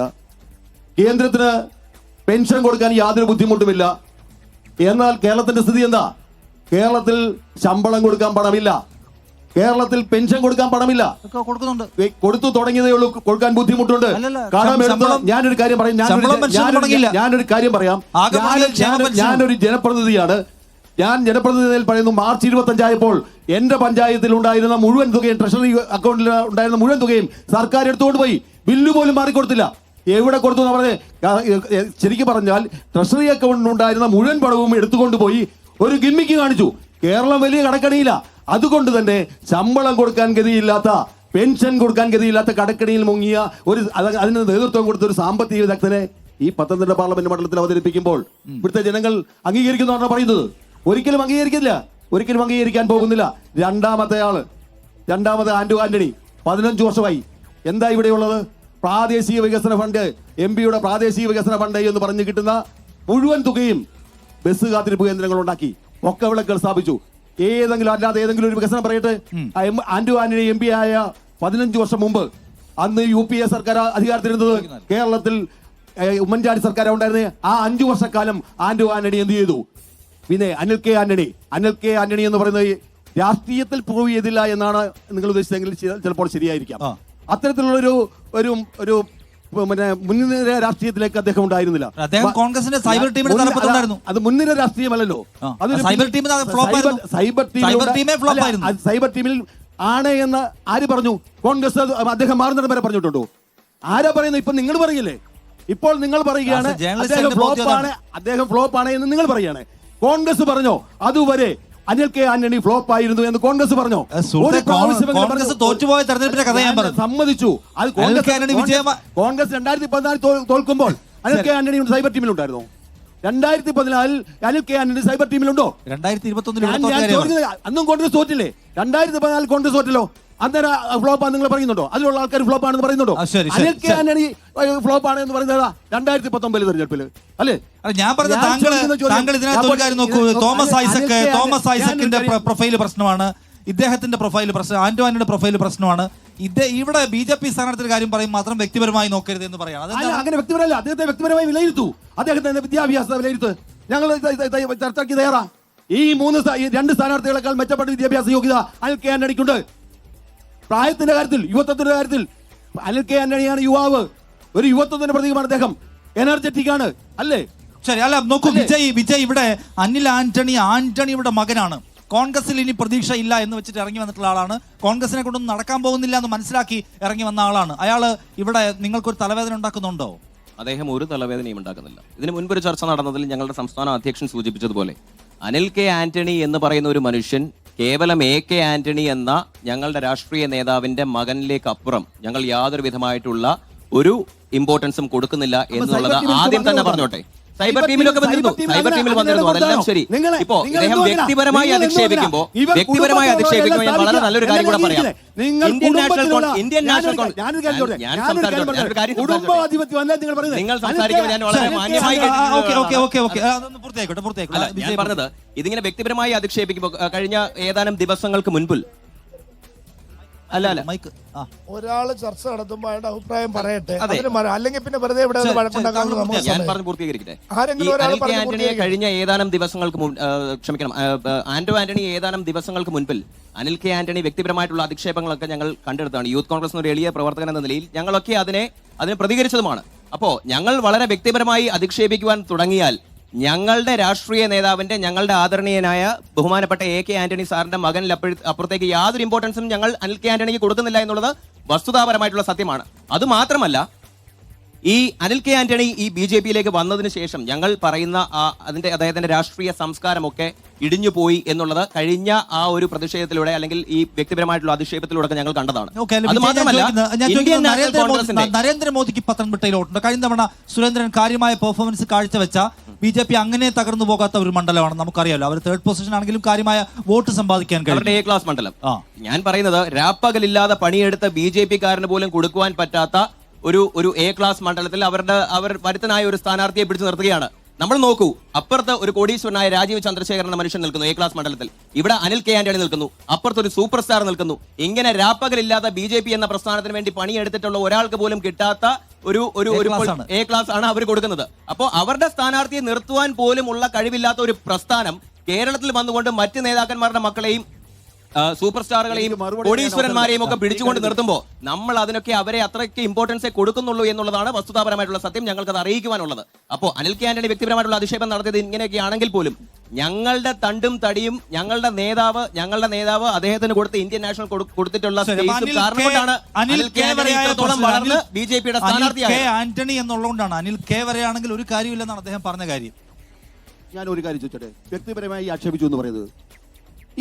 കേന്ദ്രത്തിന് പെൻഷൻ കൊടുക്കാൻ യാതൊരു ബുദ്ധിമുട്ടുമില്ല. എന്നാൽ കേരളത്തിന്റെ സ്ഥിതി എന്താ? കേരളത്തിൽ ശമ്പളം കൊടുക്കാൻ പണമില്ല, കേരളത്തിൽ പെൻഷൻ കൊടുക്കാൻ പണമില്ല.
കൊടുക്കുന്നുണ്ട്,
കൊടുത്തു തുടങ്ങിയതേ ഉള്ളൂ, കൊടുക്കാൻ ബുദ്ധിമുട്ടുണ്ട്. ഞാനൊരു കാര്യം പറയാം, ഞാനൊരു ജനപ്രതിനിധിയാണ്. ഞാൻ ജനപ്രതിനിധിയിൽ പറയുന്നു, മാർച്ച് 25 എന്റെ പഞ്ചായത്തിൽ ഉണ്ടായിരുന്ന മുഴുവൻ തുകയും, ട്രഷറി അക്കൗണ്ടിൽ ഉണ്ടായിരുന്ന മുഴുവൻ തുകയും സർക്കാർ എടുത്തുകൊണ്ട് പോയി. ബില്ല് പോലും മാറിക്കൊടുത്തില്ല. എവിടെ കൊടുത്തു എന്ന് പറഞ്ഞ്, ശരിക്കും പറഞ്ഞാൽ ട്രഷറി അക്കൗണ്ടിൽ ഉണ്ടായിരുന്ന മുഴുവൻ പണവും എടുത്തുകൊണ്ട് പോയി ഒരു ഗിമ്മിക്ക് കാണിച്ചു. കേരളം വലിയ കടക്കണിയില്ല. അതുകൊണ്ട് തന്നെ ശമ്പളം കൊടുക്കാൻ ഗതിയില്ലാത്ത, പെൻഷൻ കൊടുക്കാൻ ഗതിയില്ലാത്ത കടക്കണിയിൽ മുങ്ങിയ അതിന് നേതൃത്വം കൊടുത്ത ഒരു സാമ്പത്തിക വിദഗ്ധനെ ഈ പത്തനംതിട്ട പാർലമെന്റ് മണ്ഡലത്തിൽ അവതരിപ്പിക്കുമ്പോൾ ഇവിടുത്തെ ജനങ്ങൾ അംഗീകരിക്കുന്നതാണ് പറയുന്നത്. ഒരിക്കലും അംഗീകരിക്കില്ല, ഒരിക്കലും അംഗീകരിക്കാൻ പോകുന്നില്ല. രണ്ടാമത് ആന്റണി 15 വർഷമായി. എന്താ ഇവിടെയുള്ളത്? പ്രാദേശിക വികസന ഫണ്ട്, MP-യുടെ പ്രാദേശിക വികസന ഫണ്ട് എന്ന് പറഞ്ഞു കിട്ടുന്ന മുഴുവൻ തുകയും ബസ് കാത്തിരിപ്പ് കേന്ദ്രങ്ങൾ ഉണ്ടാക്കി, ഒക്കെ വിളക്കുകൾ സ്ഥാപിച്ചു. അല്ലാതെ ഏതെങ്കിലും ഒരു വികസനം പറയട്ടെ? ആന്റണി MP ആയ 15 വർഷം മുമ്പ്, അന്ന് UPA സർക്കാർ അധികാരത്തിലിരുന്നത്, കേരളത്തിൽ ഉമ്മൻചാണ്ടി സർക്കാർ ഉണ്ടായിരുന്നേ. ആ 5 വർഷക്കാലം ആന്റണി എന്ത് ചെയ്തു? പിന്നെ അനിൽ കെ ആന്റണി എന്ന് പറയുന്നത് രാഷ്ട്രീയത്തിൽ പ്രൂവ് ചെയ്തില്ല എന്നാണ് നിങ്ങൾ ഉദ്ദേശിച്ചെങ്കിൽ ചിലപ്പോൾ ശരിയായിരിക്കാം. അത്തരത്തിലുള്ളൊരു ഒരു മുൻനിര രാഷ്ട്രീയത്തിലേക്ക് അദ്ദേഹം ഉണ്ടായിരുന്നില്ല.
കോൺഗ്രസിന്റെ സൈബർ ടീമിന്റെ തലപ്പത്തുണ്ടായിരുന്നു.
അത് മുൻനിര രാഷ്ട്രീയമല്ലല്ലോ, സൈബർ ടീമിൽ ആണ് എന്ന് ആര് പറഞ്ഞു? കോൺഗ്രസ് അദ്ദേഹം മാറുന്നിടം വരെ പറഞ്ഞിട്ടുണ്ടോ? ആരാ പറയുന്നത്? ഇപ്പൊ നിങ്ങൾ പറയില്ലേ? ഇപ്പോൾ നിങ്ങൾ പറയുകയാണ് അദ്ദേഹം ഫ്ലോപ്പ് ആണ് എന്ന് നിങ്ങൾ പറയുകയാണ്. കോൺഗ്രസ് പറഞ്ഞോ അതുവരെ അനിൽ കെ ആന്റണി ഫ്ലോപ്പ് ആയിരുന്നു എന്ന് കോൺഗ്രസ് പറഞ്ഞോ?
കോൺഗ്രസ് തോറ്റുപോയ തെരഞ്ഞെടുപ്പിന്റെ കഥ ഞാൻ പറഞ്ഞു,
സമ്മതിച്ചു. അത് കോൺഗ്രസ് 2014 തോൽക്കുമ്പോൾ അനിൽ കെ ആന്റണി സൈബർ ടീമിലുണ്ടായിരുന്നോ? 2014 അനിൽ കെ ആന്റണി സൈബർ ടീമിലുണ്ടോ?
2021
അന്നും കോൺഗ്രസ് തോറ്റില്ലേ? 2014 കോൺഗ്രസ് തോറ്റല്ലോ. അന്നേരം ഫ്ലോപ്പ് ആണ് നിങ്ങൾ പറയുന്നുണ്ടോ? അതിലുള്ള ആൾക്കാർ ഫ്ലോപ്പ് ആണെന്ന് പറയുന്നുണ്ടോ? അനിൽ കെ ആന്റണി ഫ്ലോപ്പ് ആണ് എന്ന് പറയുന്നത് 2019 തെരഞ്ഞെടുപ്പിൽ അല്ലേ?
ഞാൻ പറഞ്ഞ താങ്കൾ ഇതിനകത്ത് ഒരു കാര്യം നോക്കൂ. തോമസ് ഐസക്കിന്റെ പ്രൊഫൈല് പ്രശ്നമാണ്, ഇദ്ദേഹത്തിന്റെ പ്രൊഫൈല് പ്രശ്നം, ആന്റണിയുടെ പ്രൊഫൈല് പ്രശ്നമാണ്. ഇവിടെ BJP സ്ഥാനാർത്ഥിയുടെ കാര്യം പറയും മാത്രം വ്യക്തിപരമായി നോക്കരുത് എന്ന് പറയാണ്.
അങ്ങനെ വ്യക്തിപരമല്ല, അദ്ദേഹത്തെ വ്യക്തിപരമായി വിലയിരുത്തൂ. അദ്ദേഹത്തിന്റെ വിദ്യാഭ്യാസ വിലയിരുത്ത് ഞങ്ങൾ ചർച്ചയ്ക്ക് തയ്യാറാ. ഈ 2 സ്ഥാനാർത്ഥികളെക്കാൾ മെച്ചപ്പെട്ട വിദ്യാഭ്യാസ യോഗ്യത അനിൽ കെ ആന്റണിക്കുണ്ട്. പ്രായത്തിന്റെ കാര്യത്തിൽ, യുവത്വത്തിന്റെ കാര്യത്തിൽ അനിൽ കെ ആന്റണിയാണ് യുവാവ്. ഒരു യുവത്വത്തിന്റെ പ്രതീകമാണ് അദ്ദേഹം. എനർജറ്റിക് ആണ് അല്ലേ?
ശരി, അല്ല നോക്കൂ വിജയ്, ഇവിടെ അനിൽ ആന്റണിയുടെ മകനാണ്. കോൺഗ്രസിൽ ഇനി പ്രതീക്ഷ ഇല്ല എന്ന് വെച്ചിട്ട് ഇറങ്ങി വന്നിട്ടുള്ള ആളാണ്. കോൺഗ്രസിനെ കൊണ്ടൊന്നും നടക്കാൻ പോകുന്നില്ല എന്ന് മനസ്സിലാക്കി ഇറങ്ങി വന്ന ആളാണ്. അയാള് ഇവിടെ നിങ്ങൾക്കൊരു തലവേദന ഉണ്ടാക്കുന്നുണ്ടോ?
അദ്ദേഹം ഒരു തലവേദനയും ഉണ്ടാക്കുന്നില്ല. ഇതിന് മുൻപ് ഒരു ചർച്ച നടന്നതിൽ ഞങ്ങളുടെ സംസ്ഥാന അധ്യക്ഷൻ സൂചിപ്പിച്ചതുപോലെ അനിൽ കെ ആന്റണി എന്ന് പറയുന്ന ഒരു മനുഷ്യൻ കേവലം AK ആന്റണി എന്ന ഞങ്ങളുടെ രാഷ്ട്രീയ നേതാവിന്റെ മകനിലേക്ക് അപ്പുറം ഞങ്ങൾ യാതൊരു വിധമായിട്ടുള്ള ഒരു ഇമ്പോർട്ടൻസും കൊടുക്കുന്നില്ല എന്നുള്ളത് ആദ്യം തന്നെ പറഞ്ഞോട്ടെ. സൈബർ ടീമിലൊക്കെ വന്നിരുന്നു, അതെല്ലാം ശരി. ഇപ്പോ ഇദ്ദേഹം വ്യക്തിപരമായി അധിക്ഷേപിക്കുമ്പോൾ ഞാൻ വളരെ നല്ലൊരു കാര്യം കൂടെ പറയാം. ഇന്ത്യൻ നാഷണൽ നിങ്ങൾ സംസാരിക്കുമ്പോൾ ഞാൻ വളരെ മാന്യമായി ഞാൻ പറഞ്ഞത്, ഇതിങ്ങനെ വ്യക്തിപരമായി അധിക്ഷേപിക്കുമ്പോൾ കഴിഞ്ഞ ഏതാനും ദിവസങ്ങൾക്ക് മുൻപിൽ അല്ല.
മൈക്ക് ആ
ഒരാള് ചർച്ച നടത്തുമ്പോൾ അയാളുടെ അഭിപ്രായം പറയട്ടെ,
അതെ.
അല്ലെങ്കിൽ പിന്നെ വെറുതെ ഇവിടെ
ശരി,
വഴക്കുണ്ടാക്കാനുള്ള
ശരി,
നമുക്ക്
ഞാൻ
സമയം.
പറഞ്ഞ് പൂർത്തീകരിക്കട്ടെ.
ആരെങ്കിലും
ഈ
ഒരാൾ
അനിൽ കെ
പറഞ്ഞ്
ആന്റണിയെ
പൂർത്തീകരിക്കട്ടെ.
കഴിഞ്ഞ ഏതാനും ദിവസങ്ങൾക്ക് ക്ഷമിക്കണം, ആന്റോ ആന്റണി ഏതാനും ദിവസങ്ങൾക്ക് മുൻപിൽ അനിൽ കെ ആന്റണി വ്യക്തിപരമായിട്ടുള്ള അധിക്ഷേപങ്ങളൊക്കെ ഞങ്ങൾ കണ്ടെടുത്താണ്. യൂത്ത് കോൺഗ്രസ് ഒരു എളിയ പ്രവർത്തകൻ എന്ന നിലയിൽ ഞങ്ങളൊക്കെ അതിനെ പ്രതികരിച്ചതുമാണ്. അപ്പോ ഞങ്ങൾ വളരെ വ്യക്തിപരമായി അധിക്ഷേപിക്കുവാൻ തുടങ്ങിയാൽ ഞങ്ങളുടെ രാഷ്ട്രീയ നേതാവിന്റെ, ഞങ്ങളുടെ ആദരണീയനായ ബഹുമാനപ്പെട്ട എ കെ ആന്റണി സാറിന്റെ മകനിൽ അപ്പുറത്തേക്ക് യാതൊരു ഇമ്പോർട്ടൻസും ഞങ്ങൾ അനിൽ കെ ആന്റണിക്ക് കൊടുക്കുന്നില്ല എന്നുള്ളത് വസ്തുതാപരമായിട്ടുള്ള സത്യമാണ്. അത് മാത്രമല്ല, ഈ അനിൽ കെ ആന്റണി ഈ BJP-യിലേക്ക് വന്നതിന് ശേഷം ഞങ്ങൾ പറയുന്ന അദ്ദേഹത്തിന്റെ രാഷ്ട്രീയ സംസ്കാരമൊക്കെ ഇടിഞ്ഞു പോയി എന്നുള്ളത് കഴിഞ്ഞ ആ ഒരു പ്രതിഷേധത്തിലൂടെ അല്ലെങ്കിൽ ഈ വ്യക്തിപരമായിട്ടുള്ള അധിക്ഷേപത്തിലൂടെ ഞങ്ങൾ കണ്ടതാണ്.
ഓക്കേ, അല്ല,
അത്
വിജയ്,
മാത്രമല്ല,
ഞാൻ
ഇന്ത്യൻ
ചോദിക്കുന്നത്
നാഷണൽ കോൺഗ്രസിന്റെ
നരേന്ദ്രമോദിക്ക് പത്തനംതിട്ടയിൽ വോട്ടുണ്ട്. കഴിഞ്ഞ തവണ സുരേന്ദ്രൻ കാര്യമായ പെർഫോമൻസ് കാഴ്ചവെച്ച BJP അങ്ങനെ തകർന്നു പോകാത്ത ഒരു മണ്ഡലമാണ്, നമുക്കറിയാലോ. അവർ തേർഡ് പൊസിഷൻ ആണെങ്കിലും കാര്യമായ വോട്ട് സമ്പാദിക്കാൻ
അവരുടെ
കഴിയും.
A ക്ലാസ് മണ്ഡലം. ഞാൻ പറയുന്നത് രാപ്പകലില്ലാതെ പണിയെടുത്ത BJP-കാരന് പോലും കൊടുക്കുവാൻ പറ്റാത്ത ഒരു A ക്ലാസ് മണ്ഡലത്തിൽ അവർ വരുത്തനായ ഒരു സ്ഥാനാർത്ഥിയെ പിടിച്ചു നിർത്തുകയാണ്. നമ്മൾ നോക്കൂ, അപ്പുറത്ത് ഒരു കോടീശ്വരനായ രാജീവ് ചന്ദ്രശേഖരൻ എന്ന മനുഷ്യൻ നിൽക്കുന്നു A ക്ലാസ് മണ്ഡലത്തിൽ. ഇവിടെ അനിൽ കെ ആന്റണി നിൽക്കുന്നു. അപ്പുറത്ത് ഒരു സൂപ്പർ സ്റ്റാർ നിൽക്കുന്നു. ഇങ്ങനെ രാപ്പകലില്ലാത്ത BJP എന്ന പ്രസ്ഥാനത്തിന് വേണ്ടി പണിയെടുത്തിട്ടുള്ള ഒരാൾക്ക് പോലും കിട്ടാത്ത ഒരു A ക്ലാസ് ആണ് അവർ കൊടുക്കുന്നത്. അപ്പോൾ അവരുടെ സ്ഥാനാർത്ഥിയെ നിർത്തുവാൻ പോലും ഉള്ള കഴിവില്ലാത്ത ഒരു പ്രസ്ഥാനം കേരളത്തിൽ വന്നുകൊണ്ട് മറ്റ് നേതാക്കന്മാരുടെ മക്കളെയും സൂപ്പർ സ്റ്റാറുകളെയും കോടീശ്വരന്മാരെയും ഒക്കെ പിടിച്ചുകൊണ്ട് നിർത്തുമ്പോൾ നമ്മൾ അതിനൊക്കെ അവരെ അത്രയ്ക്ക് ഇമ്പോർട്ടൻസേ കൊടുക്കുന്നുള്ളൂ എന്നുള്ളതാണ് വസ്തുതാപരമായിട്ടുള്ള സത്യം. ഞങ്ങൾക്ക് അത് അറിയിക്കുവാനുള്ളത്. അപ്പോൾ അനിൽ കെ ആന്റണി വ്യക്തിപരമായിട്ടുള്ള അധിക്ഷേപം നടത്തിയത് ഇങ്ങനെയൊക്കെ ആണെങ്കിൽ പോലും ഞങ്ങളുടെ തണ്ടും തടിയും ഞങ്ങളുടെ നേതാവ് അദ്ദേഹത്തിന് കൊടുത്ത ഇന്ത്യൻ നാഷണൽ കൊടുത്തിട്ടുള്ള കാരണം കൊണ്ടാണ് അനിൽ കെ ആന്റണി ഇത്രത്തോളം വളർന്ന് BJP-യുടെ സ്ഥാനാർത്ഥിയായത്.
ആന്റണി എന്നുള്ളതുകൊണ്ടാണ്. അനിൽ കെ വരെയാണെങ്കിൽ ഒരു കാര്യമില്ലെന്നാണ് അദ്ദേഹം പറഞ്ഞ കാര്യം.
ഞാൻ ഒരു കാര്യം ചോദിച്ചോട്ടെ, വ്യക്തിപരമായി ആക്ഷേപിച്ചു എന്ന് പറയുന്നത്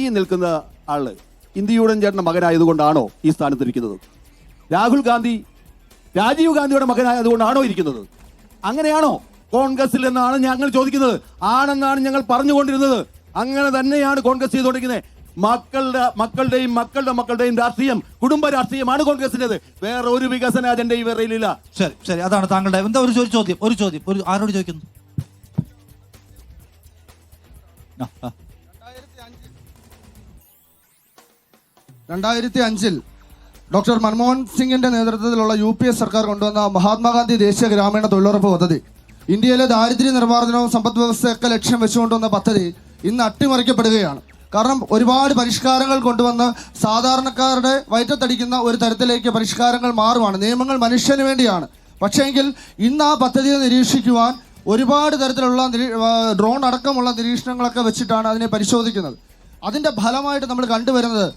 ഈ നിൽക്കുന്ന ആള് ഇന്ത്യയുടെ ചേട്ടന്റെ മകനായതുകൊണ്ടാണോ ഈ സ്ഥാനത്തിരിക്കുന്നത്? രാഹുൽ ഗാന്ധി രാജീവ് ഗാന്ധിയുടെ മകനായതുകൊണ്ടാണോ ഇരിക്കുന്നത്? അങ്ങനെയാണോ കോൺഗ്രസിൽ എന്നാണ് ഞങ്ങൾ ചോദിക്കുന്നത്. ആണെന്നാണ് ഞങ്ങൾ പറഞ്ഞുകൊണ്ടിരുന്നത്. അങ്ങനെ തന്നെയാണ് കോൺഗ്രസ് ചെയ്തുകൊണ്ടിരിക്കുന്നത്. മക്കളുടെയും രാഷ്ട്രീയം, കുടുംബ രാഷ്ട്രീയമാണ് കോൺഗ്രസിന്റേത്. വേറെ ഒരു വികസന അജണ്ടയും വേറെ ഇല്ല.
ശരി, അതാണ് താങ്കളുടെ എന്താ ഒരു ചോദ്യം ആരോട് ചോദിക്കുന്നു?
2005 ഡോക്ടർ മൻമോഹൻ സിംഗിന്റെ നേതൃത്വത്തിലുള്ള UPA സർക്കാർ കൊണ്ടുവന്ന മഹാത്മാഗാന്ധി ദേശീയ ഗ്രാമീണ തൊഴിലുറപ്പ് പദ്ധതി, ഇന്ത്യയിലെ ദാരിദ്ര്യ നിർമ്മാർജ്ജനവും സമ്പദ് വ്യവസ്ഥയൊക്കെ ലക്ഷ്യം വെച്ചുകൊണ്ടുവന്ന പദ്ധതി ഇന്ന് അട്ടിമറിക്കപ്പെടുകയാണ്. കാരണം ഒരുപാട് പരിഷ്കാരങ്ങൾ കൊണ്ടുവന്ന് സാധാരണക്കാരുടെ വയറ്റത്തടിക്കുന്ന ഒരു തരത്തിലേക്ക് പരിഷ്കാരങ്ങൾ മാറുവാണ്. നിയമങ്ങൾ മനുഷ്യന് വേണ്ടിയാണ്. പക്ഷേങ്കിൽ ഇന്ന് ആ പദ്ധതിയെ നിരീക്ഷിക്കുവാൻ ഒരുപാട് തരത്തിലുള്ള ഡ്രോൺ അടക്കമുള്ള നിരീക്ഷണങ്ങളൊക്കെ വെച്ചിട്ടാണ് അതിനെ പരിശോധിക്കുന്നത്. അതിൻ്റെ ഫലമായിട്ട് നമ്മൾ കണ്ടുവരുന്നത്,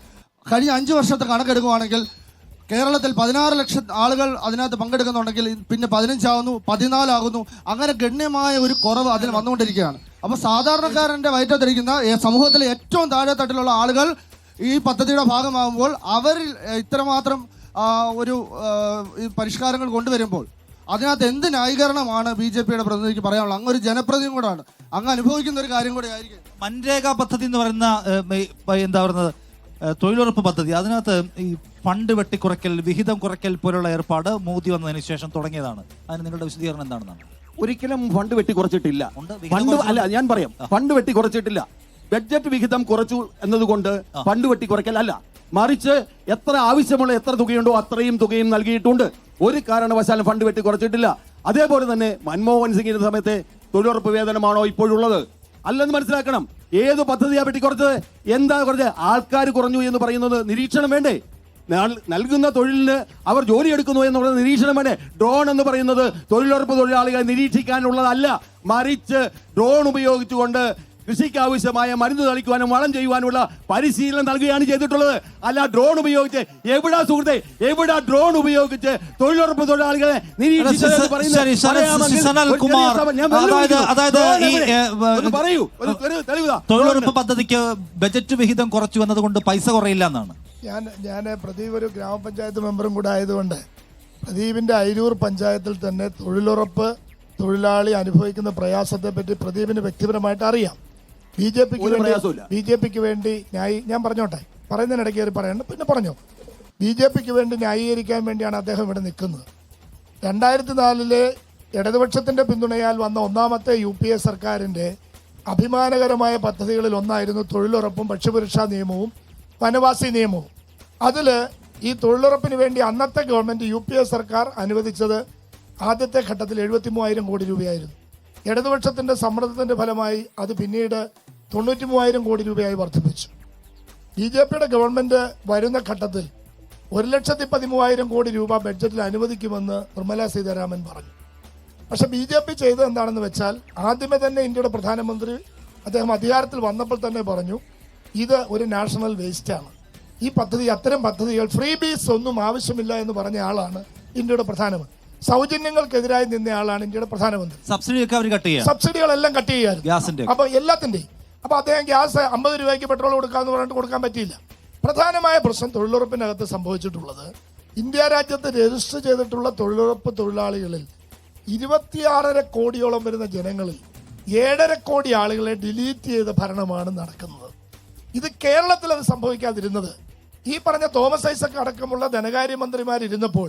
കഴിഞ്ഞ 5 വർഷത്തെ കണക്കെടുക്കുകയാണെങ്കിൽ കേരളത്തിൽ 16 ലക്ഷം ആളുകൾ അതിനകത്ത് പങ്കെടുക്കുന്നുണ്ടെങ്കിൽ പിന്നെ 15 ആകുന്നു, 14 ആകുന്നു. അങ്ങനെ ഗണ്യമായ ഒരു കുറവ് അതിന് വന്നുകൊണ്ടിരിക്കുകയാണ്. അപ്പോൾ സാധാരണക്കാരൻ്റെ വയറ്റത്തിരിക്കുന്ന സമൂഹത്തിലെ ഏറ്റവും താഴെ തട്ടിലുള്ള ആളുകൾ ഈ പദ്ധതിയുടെ ഭാഗമാകുമ്പോൾ അവരിൽ ഇത്രമാത്രം ഒരു പരിഷ്കാരങ്ങൾ കൊണ്ടുവരുമ്പോൾ അതിനകത്ത് എന്ത് ന്യായീകരണമാണ് BJP-യുടെ പ്രതിനിധിക്ക് പറയാനുള്ളത്? അങ്ങ് ഒരു ജനപ്രതിനിധിയും കൂടാണ്, അങ്ങ് അനുഭവിക്കുന്ന ഒരു കാര്യം കൂടി ആയിരിക്കും.
മൻരേഗ പദ്ധതി എന്ന് പറയുന്ന എന്താ പറയുന്നത്, തൊഴിലുറപ്പ് പദ്ധതി, അതിനകത്ത് ഈ ഫണ്ട് വെട്ടിക്കുറയ്ക്കൽ, വിഹിതം കുറയ്ക്കൽ പോലുള്ള ഏർപ്പാട് മോദി വന്നതിന് ശേഷം തുടങ്ങിയതാണ്. അതിന് നിങ്ങളുടെ വിശദീകരണം എന്താണെന്നാണ്?
ഒരിക്കലും ഫണ്ട് വെട്ടിക്കുറച്ചിട്ടില്ല. ഞാൻ പറയാം, ഫണ്ട് വെട്ടിക്കുറച്ചിട്ടില്ല. ബഡ്ജറ്റ് വിഹിതം കുറച്ചു എന്നതുകൊണ്ട് ഫണ്ട് വെട്ടിക്കുറയ്ക്കൽ അല്ല, മറിച്ച് എത്ര ആവശ്യമുള്ള എത്ര തുകയുണ്ടോ അത്രയും തുകയും നൽകിയിട്ടുണ്ട്. ഒരു കാരണവശാലും ഫണ്ട് വെട്ടിക്കുറച്ചിട്ടില്ല. അതേപോലെ തന്നെ മൻമോഹൻ സിംഗിന്റെ സമയത്തെ തൊഴിലുറപ്പ് വേതനമാണോ ഇപ്പോഴുള്ളത്? അല്ലെന്ന് മനസ്സിലാക്കണം. ഏത് പദ്ധതിയാ വെട്ടിക്കുറച്ചത്? എന്താ കുറച്ച്? ആൾക്കാർ കുറഞ്ഞു എന്ന് പറയുന്നത് നിരീക്ഷണം വേണ്ടേ? നൽകുന്ന തൊഴിലിന് അവർ ജോലിയെടുക്കുന്നു എന്നുള്ളത് നിരീക്ഷണം വേണ്ടേ? ഡ്രോൺ എന്ന് പറയുന്നത് തൊഴിലുറപ്പ് തൊഴിലാളികളെ നിരീക്ഷിക്കാനുള്ളതല്ല, മറിച്ച് ഡ്രോൺ ഉപയോഗിച്ചുകൊണ്ട് കൃഷിക്ക് ആവശ്യമായ മരുന്ന് തളിക്കുവാനും വളം ചെയ്യുവാനുള്ള പരിശീലനം നൽകുകയാണ് ചെയ്തിട്ടുള്ളത്. അല്ല ഡ്രോൺ ഉപയോഗിച്ച് എവിടാ ഡ്രോൺ ഉപയോഗിച്ച് തൊഴിലുറപ്പ് തൊഴിലാളികളെ
തൊഴിലുറപ്പ് പദ്ധതിക്ക് ബജറ്റ് വിഹിതം കുറച്ചു വന്നതുകൊണ്ട് പൈസ കുറയില്ല എന്നാണ്.
ഞാൻ പ്രദീപ് ഒരു ഗ്രാമപഞ്ചായത്ത് മെമ്പറും കൂടെ ആയതുകൊണ്ട് പ്രദീപിന്റെ അയിരൂർ പഞ്ചായത്തിൽ തന്നെ തൊഴിലുറപ്പ് തൊഴിലാളി അനുഭവിക്കുന്ന പ്രയാസത്തെ പറ്റി പ്രദീപിന് വ്യക്തിപരമായിട്ട് അറിയാം. BJPക്ക് വേണ്ടി ഞാൻ പറഞ്ഞോട്ടെ, പറയുന്നതിനിടയ്ക്ക് കയറി പറയണ്ട, പിന്നെ പറഞ്ഞോ. BJPക്ക് വേണ്ടി ന്യായീകരിക്കാൻ വേണ്ടിയാണ് അദ്ദേഹം ഇവിടെ നിൽക്കുന്നത്. 2004 ഇടതുപക്ഷത്തിന്റെ പിന്തുണയാൽ വന്ന ഒന്നാമത്തെ UPA സർക്കാരിന്റെ അഭിമാനകരമായ പദ്ധതികളിൽ ഒന്നായിരുന്നു തൊഴിലുറപ്പും ഭക്ഷ്യസുരക്ഷാ നിയമവും വനവാസി നിയമവും. അതിൽ ഈ തൊഴിലുറപ്പിന് വേണ്ടി അന്നത്തെ ഗവൺമെന്റ് UPA സർക്കാർ അനുവദിച്ചത് ആദ്യത്തെ ഘട്ടത്തിൽ 73,000 കോടി രൂപയായിരുന്നു. ഇടതുപക്ഷത്തിന്റെ സമ്മർദ്ദത്തിന്റെ ഫലമായി അത് പിന്നീട് 93,000 കോടി രൂപയായി വർദ്ധിപ്പിച്ചു. BJPയുടെ ഗവൺമെന്റ് വരുന്ന ഘട്ടത്തിൽ 1,13,000 കോടി രൂപ ബഡ്ജറ്റിൽ അനുവദിക്കുമെന്ന് നിർമ്മലാ സീതാരാമൻ പറഞ്ഞു. പക്ഷെ BJP ചെയ്തത് എന്താണെന്ന് വെച്ചാൽ ആദ്യമേ തന്നെ ഇന്ത്യയുടെ പ്രധാനമന്ത്രി അദ്ദേഹം അധികാരത്തിൽ വന്നപ്പോൾ തന്നെ പറഞ്ഞു ഇത് ഒരു നാഷണൽ വേസ്റ്റാണ്, ഈ പദ്ധതി അത്തരം പദ്ധതികൾ ഫ്രീ ബീസ് ഒന്നും ആവശ്യമില്ല എന്ന് പറഞ്ഞ ആളാണ് ഇന്ത്യയുടെ പ്രധാനമന്ത്രി. സൗജന്യങ്ങൾക്കെതിരായി നിന്ന ആളാണ് ഇന്ത്യയുടെ പ്രധാനമന്ത്രി.
സബ്സിഡിയൊക്കെ അവർ കട്ട് ചെയ്യാം,
സബ്സിഡികളെല്ലാം കട്ട് ചെയ്യാറുണ്ട്
ഗ്യാസിന്റെ.
അപ്പൊ എല്ലാത്തിന്റെയും അപ്പൊ അദ്ദേഹം ഗ്യാസ് 50 രൂപയ്ക്ക് പെട്രോൾ കൊടുക്കാന്ന് പറഞ്ഞിട്ട് കൊടുക്കാൻ പറ്റിയില്ല. പ്രധാനമായ പ്രശ്നം തൊഴിലുറപ്പിനകത്ത് സംഭവിച്ചിട്ടുള്ളത് ഇന്ത്യ രാജ്യത്ത് രജിസ്റ്റർ ചെയ്തിട്ടുള്ള തൊഴിലുറപ്പ് തൊഴിലാളികളിൽ 26.5 കോടിയോളം വരുന്ന ജനങ്ങളിൽ 7.5 കോടി ആളുകളെ ഡിലീറ്റ് ചെയ്ത ഭരണമാണ് നടക്കുന്നത്. ഇത് കേരളത്തിൽ അത് സംഭവിക്കാതിരുന്നത് ഈ പറഞ്ഞ തോമസ് ഐസക് അടക്കമുള്ള ധനകാര്യമന്ത്രിമാരിരുന്നപ്പോൾ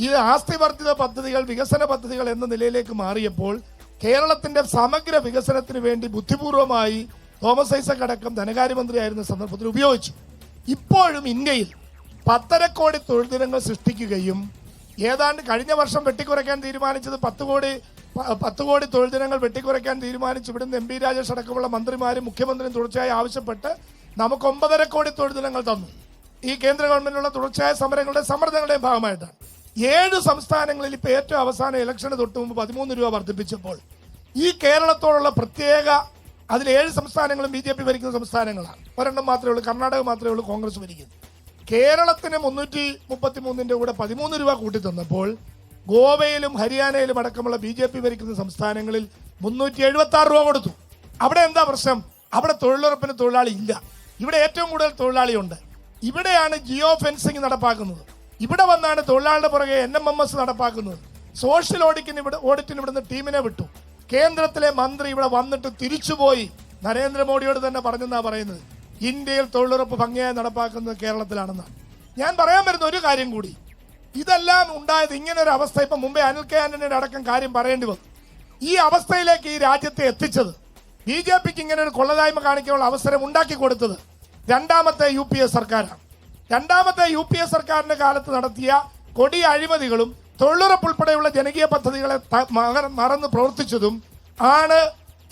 ഇത് ആസ്തിവർദ്ധിത പദ്ധതികൾ, വികസന പദ്ധതികൾ എന്ന നിലയിലേക്ക് മാറിയപ്പോൾ കേരളത്തിന്റെ സമഗ്ര വികസനത്തിന് വേണ്ടി ബുദ്ധിപൂർവമായി തോമസ് ഐസക് അടക്കം ധനകാര്യമന്ത്രിയായിരുന്ന സന്ദർഭത്തിൽ ഉപയോഗിച്ചു. ഇപ്പോഴും ഇന്ത്യയിൽ 10.5 കോടി തൊഴിൽ ദിനങ്ങൾ സൃഷ്ടിക്കുകയും ഏതാണ്ട് കഴിഞ്ഞ വർഷം വെട്ടിക്കുറയ്ക്കാൻ തീരുമാനിച്ചത് 10 കോടി തൊഴിൽ ദിനങ്ങൾ വെട്ടിക്കുറയ്ക്കാൻ തീരുമാനിച്ചു. ഇവിടുന്ന് MP രാജേഷ് അടക്കമുള്ള മന്ത്രിമാരും മുഖ്യമന്ത്രിയും തുടർച്ചയായി ആവശ്യപ്പെട്ട് നമുക്ക് 9.5 കോടി തൊഴിൽ ദിനങ്ങൾ തന്നു. ഈ കേന്ദ്ര ഗവൺമെന്റിനുള്ള തുടർച്ചയായ സമരങ്ങളുടെ സമ്മർദ്ദങ്ങളുടെയും ഭാഗമായിട്ടാണ്. 7 സംസ്ഥാനങ്ങളിൽ ഇപ്പൊ ഏറ്റവും അവസാന ഇലക്ഷന് തൊട്ട് മുമ്പ് 13 രൂപ വർദ്ധിപ്പിച്ചപ്പോൾ ഈ കേരളത്തോടുള്ള പ്രത്യേക അതിൽ 7 സംസ്ഥാനങ്ങളും BJP ഭരിക്കുന്ന സംസ്ഥാനങ്ങളാണ്. ഒരെണ്ണം മാത്രമേ ഉള്ളൂ, കർണാടക മാത്രമേ ഉള്ളൂ കോൺഗ്രസ് ഭരിക്കുന്നത്. കേരളത്തിന് 333 കൂടെ 13 രൂപ കൂട്ടി തന്നപ്പോൾ ഗോവയിലും ഹരിയാനയിലും അടക്കമുള്ള BJP ഭരിക്കുന്ന സംസ്ഥാനങ്ങളിൽ 376 രൂപ കൊടുത്തു. അവിടെ എന്താ പ്രശ്നം? അവിടെ തൊഴിലുറപ്പിന് തൊഴിലാളി ഇല്ല. ഇവിടെ ഏറ്റവും കൂടുതൽ തൊഴിലാളിയുണ്ട്. ഇവിടെയാണ് ജിയോ ഫെൻസിങ് നടപ്പാക്കുന്നത്. ഇവിടെ വന്നാണ് തൊഴിലാളിയുടെ പുറകെ NMMS നടപ്പാക്കുന്നത്. സോഷ്യൽ ഓഡിറ്റിന് ഇവിടുന്ന് ടീമിനെ വിട്ടു. കേന്ദ്രത്തിലെ മന്ത്രി ഇവിടെ വന്നിട്ട് തിരിച്ചുപോയി നരേന്ദ്രമോദിയോട് തന്നെ പറഞ്ഞെന്നാ പറയുന്നത് ഇന്ത്യയിൽ തൊഴിലുറപ്പ് ഭംഗിയായി നടപ്പാക്കുന്നത് കേരളത്തിലാണെന്നാണ്. ഞാൻ പറയാൻ വരുന്ന ഒരു കാര്യം കൂടി, ഇതെല്ലാം ഉണ്ടായത് ഇങ്ങനെ ഒരു അവസ്ഥ ഇപ്പൊ മുമ്പേ അനിൽ കെ ആന്റണിയുടെ അടക്കം കാര്യം പറയേണ്ടി വന്നു. ഈ അവസ്ഥയിലേക്ക് ഈ രാജ്യത്തെ എത്തിച്ചത് BJPക്ക് ഇങ്ങനെ ഒരു കൊള്ളതായ്മ കാണിക്കാനുള്ള അവസരം ഉണ്ടാക്കി കൊടുത്തത് രണ്ടാമത്തെ UPA സർക്കാരാണ്. രണ്ടാമത്തെ UPA സർക്കാരിന്റെ കാലത്ത് നടത്തിയ കൊടിയ അഴിമതികളും തൊഴിലുറപ്പ് ഉൾപ്പെടെയുള്ള ജനകീയ പദ്ധതികളെ മറന്ന് പ്രവർത്തിച്ചതും ആണ്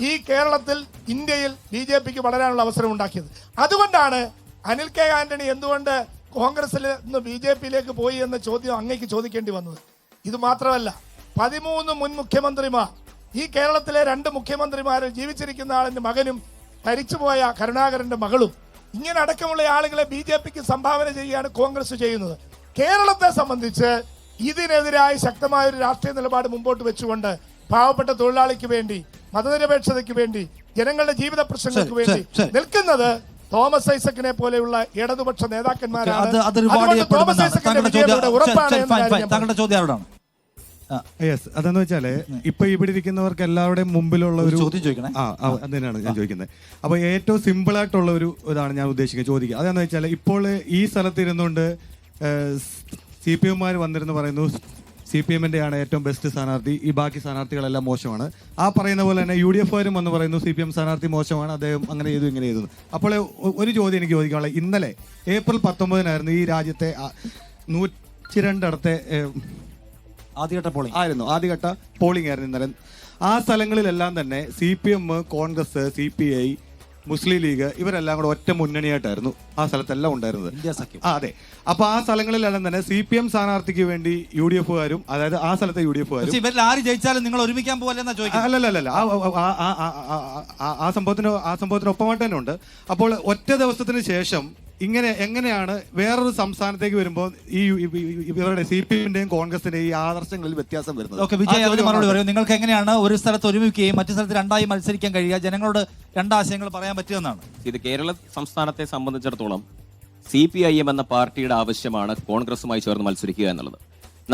ഈ കേരളത്തിൽ ഇന്ത്യയിൽ BJPക്ക് വളരാനുള്ള അവസരം ഉണ്ടാക്കിയത്. അതുകൊണ്ടാണ് അനിൽ കെ ആന്റണി എന്തുകൊണ്ട് കോൺഗ്രസിൽ നിന്ന് BJPയിലേക്ക് പോയി എന്ന ചോദ്യം അങ്ങേക്ക് ചോദിക്കേണ്ടി വന്നത്. ഇത് മാത്രമല്ല, 13 മുൻ മുഖ്യമന്ത്രിമാർ, ഈ കേരളത്തിലെ 2 മുഖ്യമന്ത്രിമാരിൽ ജീവിച്ചിരിക്കുന്ന ആളിന്റെ മകനും മരിച്ചുപോയ കരുണാകരന്റെ മകളും ഇങ്ങനെ അടക്കമുള്ള ആളുകളെ BJPക്ക് സംഭാവന ചെയ്യുകയാണ് കോൺഗ്രസ് ചെയ്യുന്നത്. കേരളത്തെ സംബന്ധിച്ച് ഇതിനെതിരായി ശക്തമായ ഒരു രാഷ്ട്രീയ നിലപാട് മുമ്പോട്ട് വെച്ചുകൊണ്ട് പാവപ്പെട്ട തൊഴിലാളിക്ക് വേണ്ടി, മതനിരപേക്ഷതയ്ക്ക് വേണ്ടി, ജനങ്ങളുടെ ജീവിത പ്രശ്നങ്ങൾക്ക് വേണ്ടി നിൽക്കുന്നത് തോമസ് ഐസക്കിനെ പോലെയുള്ള ഇടതുപക്ഷ നേതാക്കന്മാരാണ്.
താങ്കളുടെ ചോദ്യം ആരോടാണ്?
യെസ്, അതെന്ന് വെച്ചാല് ഇപ്പൊ ഇവിടെ ഇരിക്കുന്നവർക്ക് എല്ലാവരുടെയും മുമ്പിലുള്ള ഒരു
ചോദ്യം ചോദിക്കണേ.
അത് തന്നെയാണ് ഞാൻ ചോദിക്കുന്നത്. അപ്പൊ ഏറ്റവും സിമ്പിൾ ആയിട്ടുള്ള ഒരു ഇതാണ് ഞാൻ ഉദ്ദേശിക്കുന്നത് ചോദിക്കുക. അതെന്ന് വെച്ചാൽ ഇപ്പോൾ ഈ സ്ഥലത്ത് ഇരുന്നുകൊണ്ട് CPM-മാർ വന്നിരുന്ന് പറയുന്നു CPM-ന്റെ ആണ് ഏറ്റവും ബെസ്റ്റ് സ്ഥാനാർത്ഥി, ഈ ബാക്കി സ്ഥാനാർത്ഥികളെല്ലാം മോശമാണ്. ആ പറയുന്ന പോലെ തന്നെ UDF-കാരും വന്ന് പറയുന്നു CPM സ്ഥാനാർത്ഥി മോശമാണ്, അദ്ദേഹം അങ്ങനെ ചെയ്തു ഇങ്ങനെ ചെയ്തു. അപ്പോൾ ഒരു ചോദ്യം എനിക്ക് ചോദിക്കാനുള്ളത്, ഇന്നലെ ഏപ്രിൽ 19-നായിരുന്നു ഈ രാജ്യത്തെ 102 ആദ്യഘട്ട പോളിംഗ് ആയിരുന്നു ഇന്നലെ. ആ സ്ഥലങ്ങളിലെല്ലാം തന്നെ CPM, കോൺഗ്രസ്, CPI, മുസ്ലിം ലീഗ് ഇവരെല്ലാം കൂടെ ഒറ്റ മുന്നണിയായിട്ടായിരുന്നു ആ സ്ഥലത്തെല്ലാം ഉണ്ടായിരുന്നത്. അതെ. അപ്പൊ ആ സ്ഥലങ്ങളിലെല്ലാം തന്നെ CPM സ്ഥാനാർത്ഥിക്ക് വേണ്ടി UDF-കാരും, അതായത് ആ സ്ഥലത്തെ UDF-കാരും,
ഇവരിൽ ആര് ജയിച്ചാലും നിങ്ങൾ ഒരുമിക്കാൻ പോലെന്നാ ചോദിക്കുന്നത്.
അല്ലല്ല, ആ സംഭവത്തിന് ഒപ്പമായിട്ട് തന്നെ ഉണ്ട്. അപ്പോൾ ഒറ്റ ദിവസത്തിന് ശേഷം എങ്ങനെയാണ് വേറൊരു സംസ്ഥാനത്തേക്ക് വരുമ്പോൾ ഈ ഇവരുടെ CPM-ന്റെയും കോൺഗ്രസിന്റെയും ഈ ആദർശങ്ങളിൽ വ്യത്യാസം വരുന്നത്?
ഓക്കെ, വിജയ് അതിന് മറുപടി പറയും. നിങ്ങൾക്ക് എങ്ങനെയാണ് ഒരു സ്ഥലത്ത് ഒരുമിക്കുകയും മറ്റു സ്ഥലത്ത് രണ്ടായി മത്സരിക്കാൻ കഴിയുക, ജനങ്ങളോട് രണ്ടാശയങ്ങൾ പറയാൻ പറ്റുമെന്നാണ്?
ഇത് കേരള സംസ്ഥാനത്തെ സംബന്ധിച്ചിടത്തോളം CPIM എന്ന പാർട്ടിയുടെ ആവശ്യമാണ് കോൺഗ്രസുമായി ചേർന്ന് മത്സരിക്കുക എന്നുള്ളത്.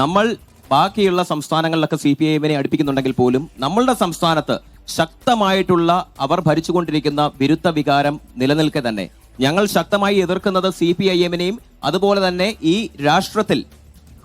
നമ്മൾ ബാക്കിയുള്ള സംസ്ഥാനങ്ങളിലൊക്കെ CPIM-നെ അടുപ്പിക്കുന്നുണ്ടെങ്കിൽ പോലും നമ്മളുടെ സംസ്ഥാനത്ത് ശക്തമായിട്ടുള്ള അവർ ഭരിച്ചുകൊണ്ടിരിക്കുന്ന വിരുദ്ധ വികാരം നിലനിൽക്കെ തന്നെ ഞങ്ങൾ ശക്തമായി എതിർക്കുന്നത് CPIM-നെയും അതുപോലെ തന്നെ ഈ രാഷ്ട്രത്തിൽ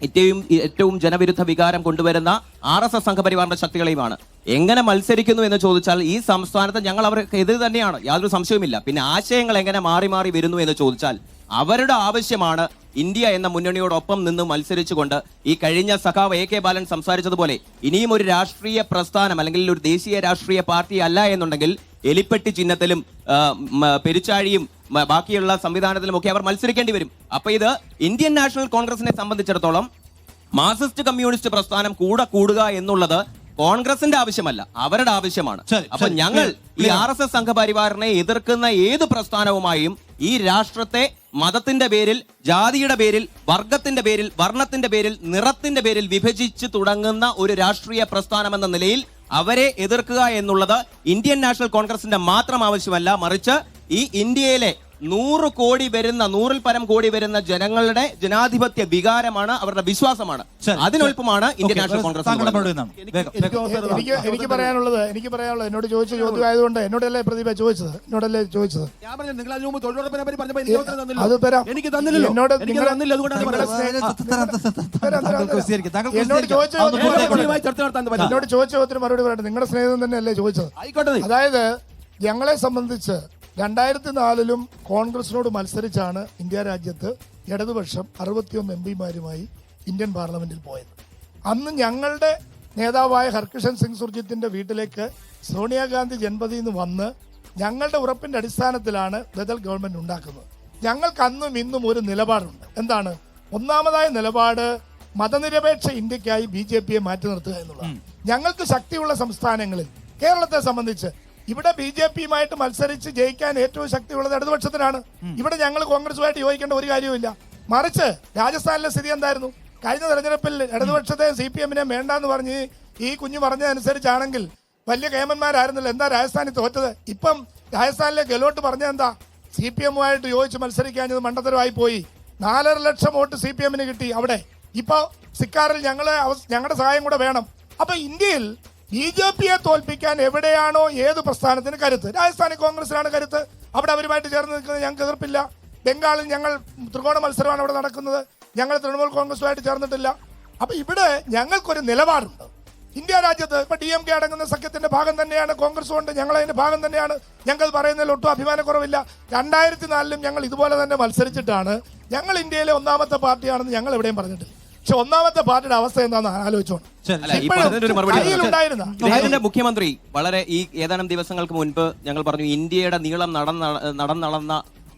ഏറ്റവും ജനവിരുദ്ധ വികാരം കൊണ്ടുവരുന്ന RSS സംഘപരിവാറിന്റെ ശക്തികളെയുമാണ്. എങ്ങനെ മത്സരിക്കുന്നു എന്ന് ചോദിച്ചാൽ ഈ സംസ്ഥാനത്ത് ഞങ്ങൾ അവർക്ക് എതിർ തന്നെയാണ്, യാതൊരു സംശയവുമില്ല. പിന്നെ ആശയങ്ങൾ എങ്ങനെ മാറി മാറി വരുന്നു എന്ന് ചോദിച്ചാൽ അവരുടെ ആവശ്യമാണ് ഇന്ത്യ എന്ന മുന്നണിയോടൊപ്പം നിന്ന് മത്സരിച്ചുകൊണ്ട് ഈ കഴിഞ്ഞ സഖാവ് AK ബാലൻ സംസാരിച്ചതുപോലെ ഇനിയും ഒരു രാഷ്ട്രീയ പ്രസ്ഥാനം അല്ലെങ്കിൽ ഒരു ദേശീയ രാഷ്ട്രീയ പാർട്ടി അല്ല എന്നുണ്ടെങ്കിൽ എലിപ്പെട്ടി ചിഹ്നത്തിലും പെരുച്ചാഴിയും ബാക്കിയുള്ള സംവിധാനത്തിലും ഒക്കെ അവർ മത്സരിക്കേണ്ടി വരും. അപ്പൊ ഇത് ഇന്ത്യൻ നാഷണൽ കോൺഗ്രസിനെ സംബന്ധിച്ചിടത്തോളം മാർക്സിസ്റ്റ് കമ്മ്യൂണിസ്റ്റ് പ്രസ്ഥാനം കൂടുക എന്നുള്ളത് കോൺഗ്രസിന്റെ ആവശ്യമല്ല, അവരുടെ ആവശ്യമാണ്. അപ്പൊ ഞങ്ങൾ ഈ RSS സംഘപരിവാറിനെ എതിർക്കുന്ന ഏത് പ്രസ്ഥാനവുമായും ഈ രാഷ്ട്രത്തെ മതത്തിന്റെ പേരിൽ, ജാതിയുടെ പേരിൽ, വർഗത്തിന്റെ പേരിൽ, വർണ്ണത്തിന്റെ പേരിൽ, നിറത്തിന്റെ പേരിൽ വിഭജിച്ചു തുടങ്ങുന്ന ഒരു രാഷ്ട്രീയ പ്രസ്ഥാനം എന്ന നിലയിൽ അവരെ എതിർക്കുക എന്നുള്ളത് ഇന്ത്യൻ നാഷണൽ കോൺഗ്രസിന്റെ മാത്രം ആവശ്യമല്ല, മറിച്ച് ഈ ഇന്ത്യയിലെ 100 കോടി വരുന്ന 100-ൽ പരം കോടി വരുന്ന ജനങ്ങളുടെ ജനാധിപത്യ വികാരമാണ്, അവരുടെ വിശ്വാസമാണ്. അതിനൊൽപ്പമാണ് ഇന്ത്യൻ നാഷണൽ കോൺഗ്രസ്.
എനിക്ക് പറയാനുള്ളത് എന്നോട് ചോദിച്ച ചോദ്യം ആയതുകൊണ്ട് എന്നോടല്ലേ പ്രതിഭ ചോദിച്ചത്, അത് തരാം. എന്നോട് ചോദിച്ച ചോദ്യത്തിന് മറുപടി പറയട്ടെ. നിങ്ങളുടെ സ്നേഹിതൻ തന്നെയല്ലേ ചോദിച്ചത്? അതായത് ഞങ്ങളെ സംബന്ധിച്ച് 2004-ലും കോൺഗ്രസിനോട് മത്സരിച്ചാണ് ഇന്ത്യ രാജ്യത്ത് ഇടതുപക്ഷം 61 MP-മാരുമായി ഇന്ത്യൻ പാർലമെന്റിൽ പോയത്. അന്ന് ഞങ്ങളുടെ നേതാവായ ഹർകിഷൻ സിംഗ് സുർജിത്തിന്റെ വീട്ടിലേക്ക് സോണിയാഗാന്ധി ജന്മദിൽ നിന്ന് വന്ന് ഞങ്ങളുടെ ഉറപ്പിന്റെ അടിസ്ഥാനത്തിലാണ് ബദൽ ഗവൺമെന്റ് ഉണ്ടാക്കുന്നത്. ഞങ്ങൾക്ക് അന്നും ഇന്നും ഒരു നിലപാടുണ്ട്. എന്താണ്? ഒന്നാമതായ നിലപാട് മതനിരപേക്ഷ ഇന്ത്യക്കായി BJPയെ മാറ്റി നിർത്തുക എന്നുള്ളതാണ്. ഞങ്ങൾക്ക് ശക്തിയുള്ള സംസ്ഥാനങ്ങളിൽ കേരളത്തെ സംബന്ധിച്ച് ഇവിടെ BJPയുമായിട്ട് മത്സരിച്ച് ജയിക്കാൻ ഏറ്റവും ശക്തിയുള്ളത് ഇടതുപക്ഷത്തിനാണ്. ഇവിടെ ഞങ്ങൾ കോൺഗ്രസുമായിട്ട് യോജിക്കേണ്ട ഒരു കാര്യവുമില്ല. മറിച്ച് രാജസ്ഥാനിലെ സ്ഥിതി എന്തായിരുന്നു? കഴിഞ്ഞ തെരഞ്ഞെടുപ്പിൽ ഇടതുപക്ഷത്തെ CPM-നെ വേണ്ടാന്ന് പറഞ്ഞ് ഈ കുഞ്ഞു പറഞ്ഞതനുസരിച്ചാണെങ്കിൽ വലിയ കേമന്മാരായിരുന്നില്ല. എന്താ രാജസ്ഥാനിൽ തോറ്റത്? ഇപ്പം രാജസ്ഥാനിലെ ഗെലോട്ട് പറഞ്ഞ എന്താ? CPM-ഉമായിട്ട് യോജിച്ച് മത്സരിക്കാഞ്ഞത് മണ്ടത്തരമായി പോയി. 4.5 ലക്ഷം വോട്ട് CPM-ന് കിട്ടി അവിടെ. ഇപ്പൊ സിക്കാറിൽ ഞങ്ങളുടെ സഹായം കൂടെ വേണം. അപ്പൊ ഇന്ത്യയിൽ BJPയെ തോൽപ്പിക്കാൻ എവിടെയാണോ ഏത് പ്രസ്ഥാനത്തിന് കരുത്ത്, രാജസ്ഥാനിൽ കോൺഗ്രസിനാണ് കരുത്ത്, അവിടെ അവരുമായിട്ട് ചേർന്ന് നിൽക്കുന്നത് ഞങ്ങൾക്ക് എതിർപ്പില്ല. ബംഗാളിൽ ഞങ്ങൾ ത്രികോണ മത്സരമാണ് അവിടെ നടക്കുന്നത്, ഞങ്ങൾ തൃണമൂൽ കോൺഗ്രസുമായിട്ട് ചേർന്നിട്ടില്ല. അപ്പൊ ഇവിടെ ഞങ്ങൾക്കൊരു നിലപാടുണ്ട്. ഇന്ത്യ രാജ്യത്ത് ഇപ്പൊ DMK അടങ്ങുന്ന സഖ്യത്തിന്റെ ഭാഗം തന്നെയാണ് കോൺഗ്രസ് കൊണ്ട്, ഞങ്ങൾ അതിന്റെ ഭാഗം തന്നെയാണ്. ഞങ്ങൾ പറയുന്നതിൽ ഒട്ടും അഭിമാനക്കുറവില്ല. 2004-ലും ഞങ്ങൾ ഇതുപോലെ തന്നെ മത്സരിച്ചിട്ടാണ് ഞങ്ങൾ ഇന്ത്യയിലെ ഒന്നാമത്തെ പാർട്ടിയാണെന്ന് ഞങ്ങൾ എവിടെയും പറഞ്ഞിട്ടില്ല. പക്ഷെ ഒന്നാമത്തെ പാർട്ടിയുടെ അവസ്ഥ എന്താണെന്ന് ആലോചിച്ചോണം.
മുഖ്യമന്ത്രി വളരെ ഈ ഏതാനും ദിവസങ്ങൾക്ക് മുൻപ് ഞങ്ങൾ പറഞ്ഞു ഇന്ത്യയുടെ നീളം നടന്ന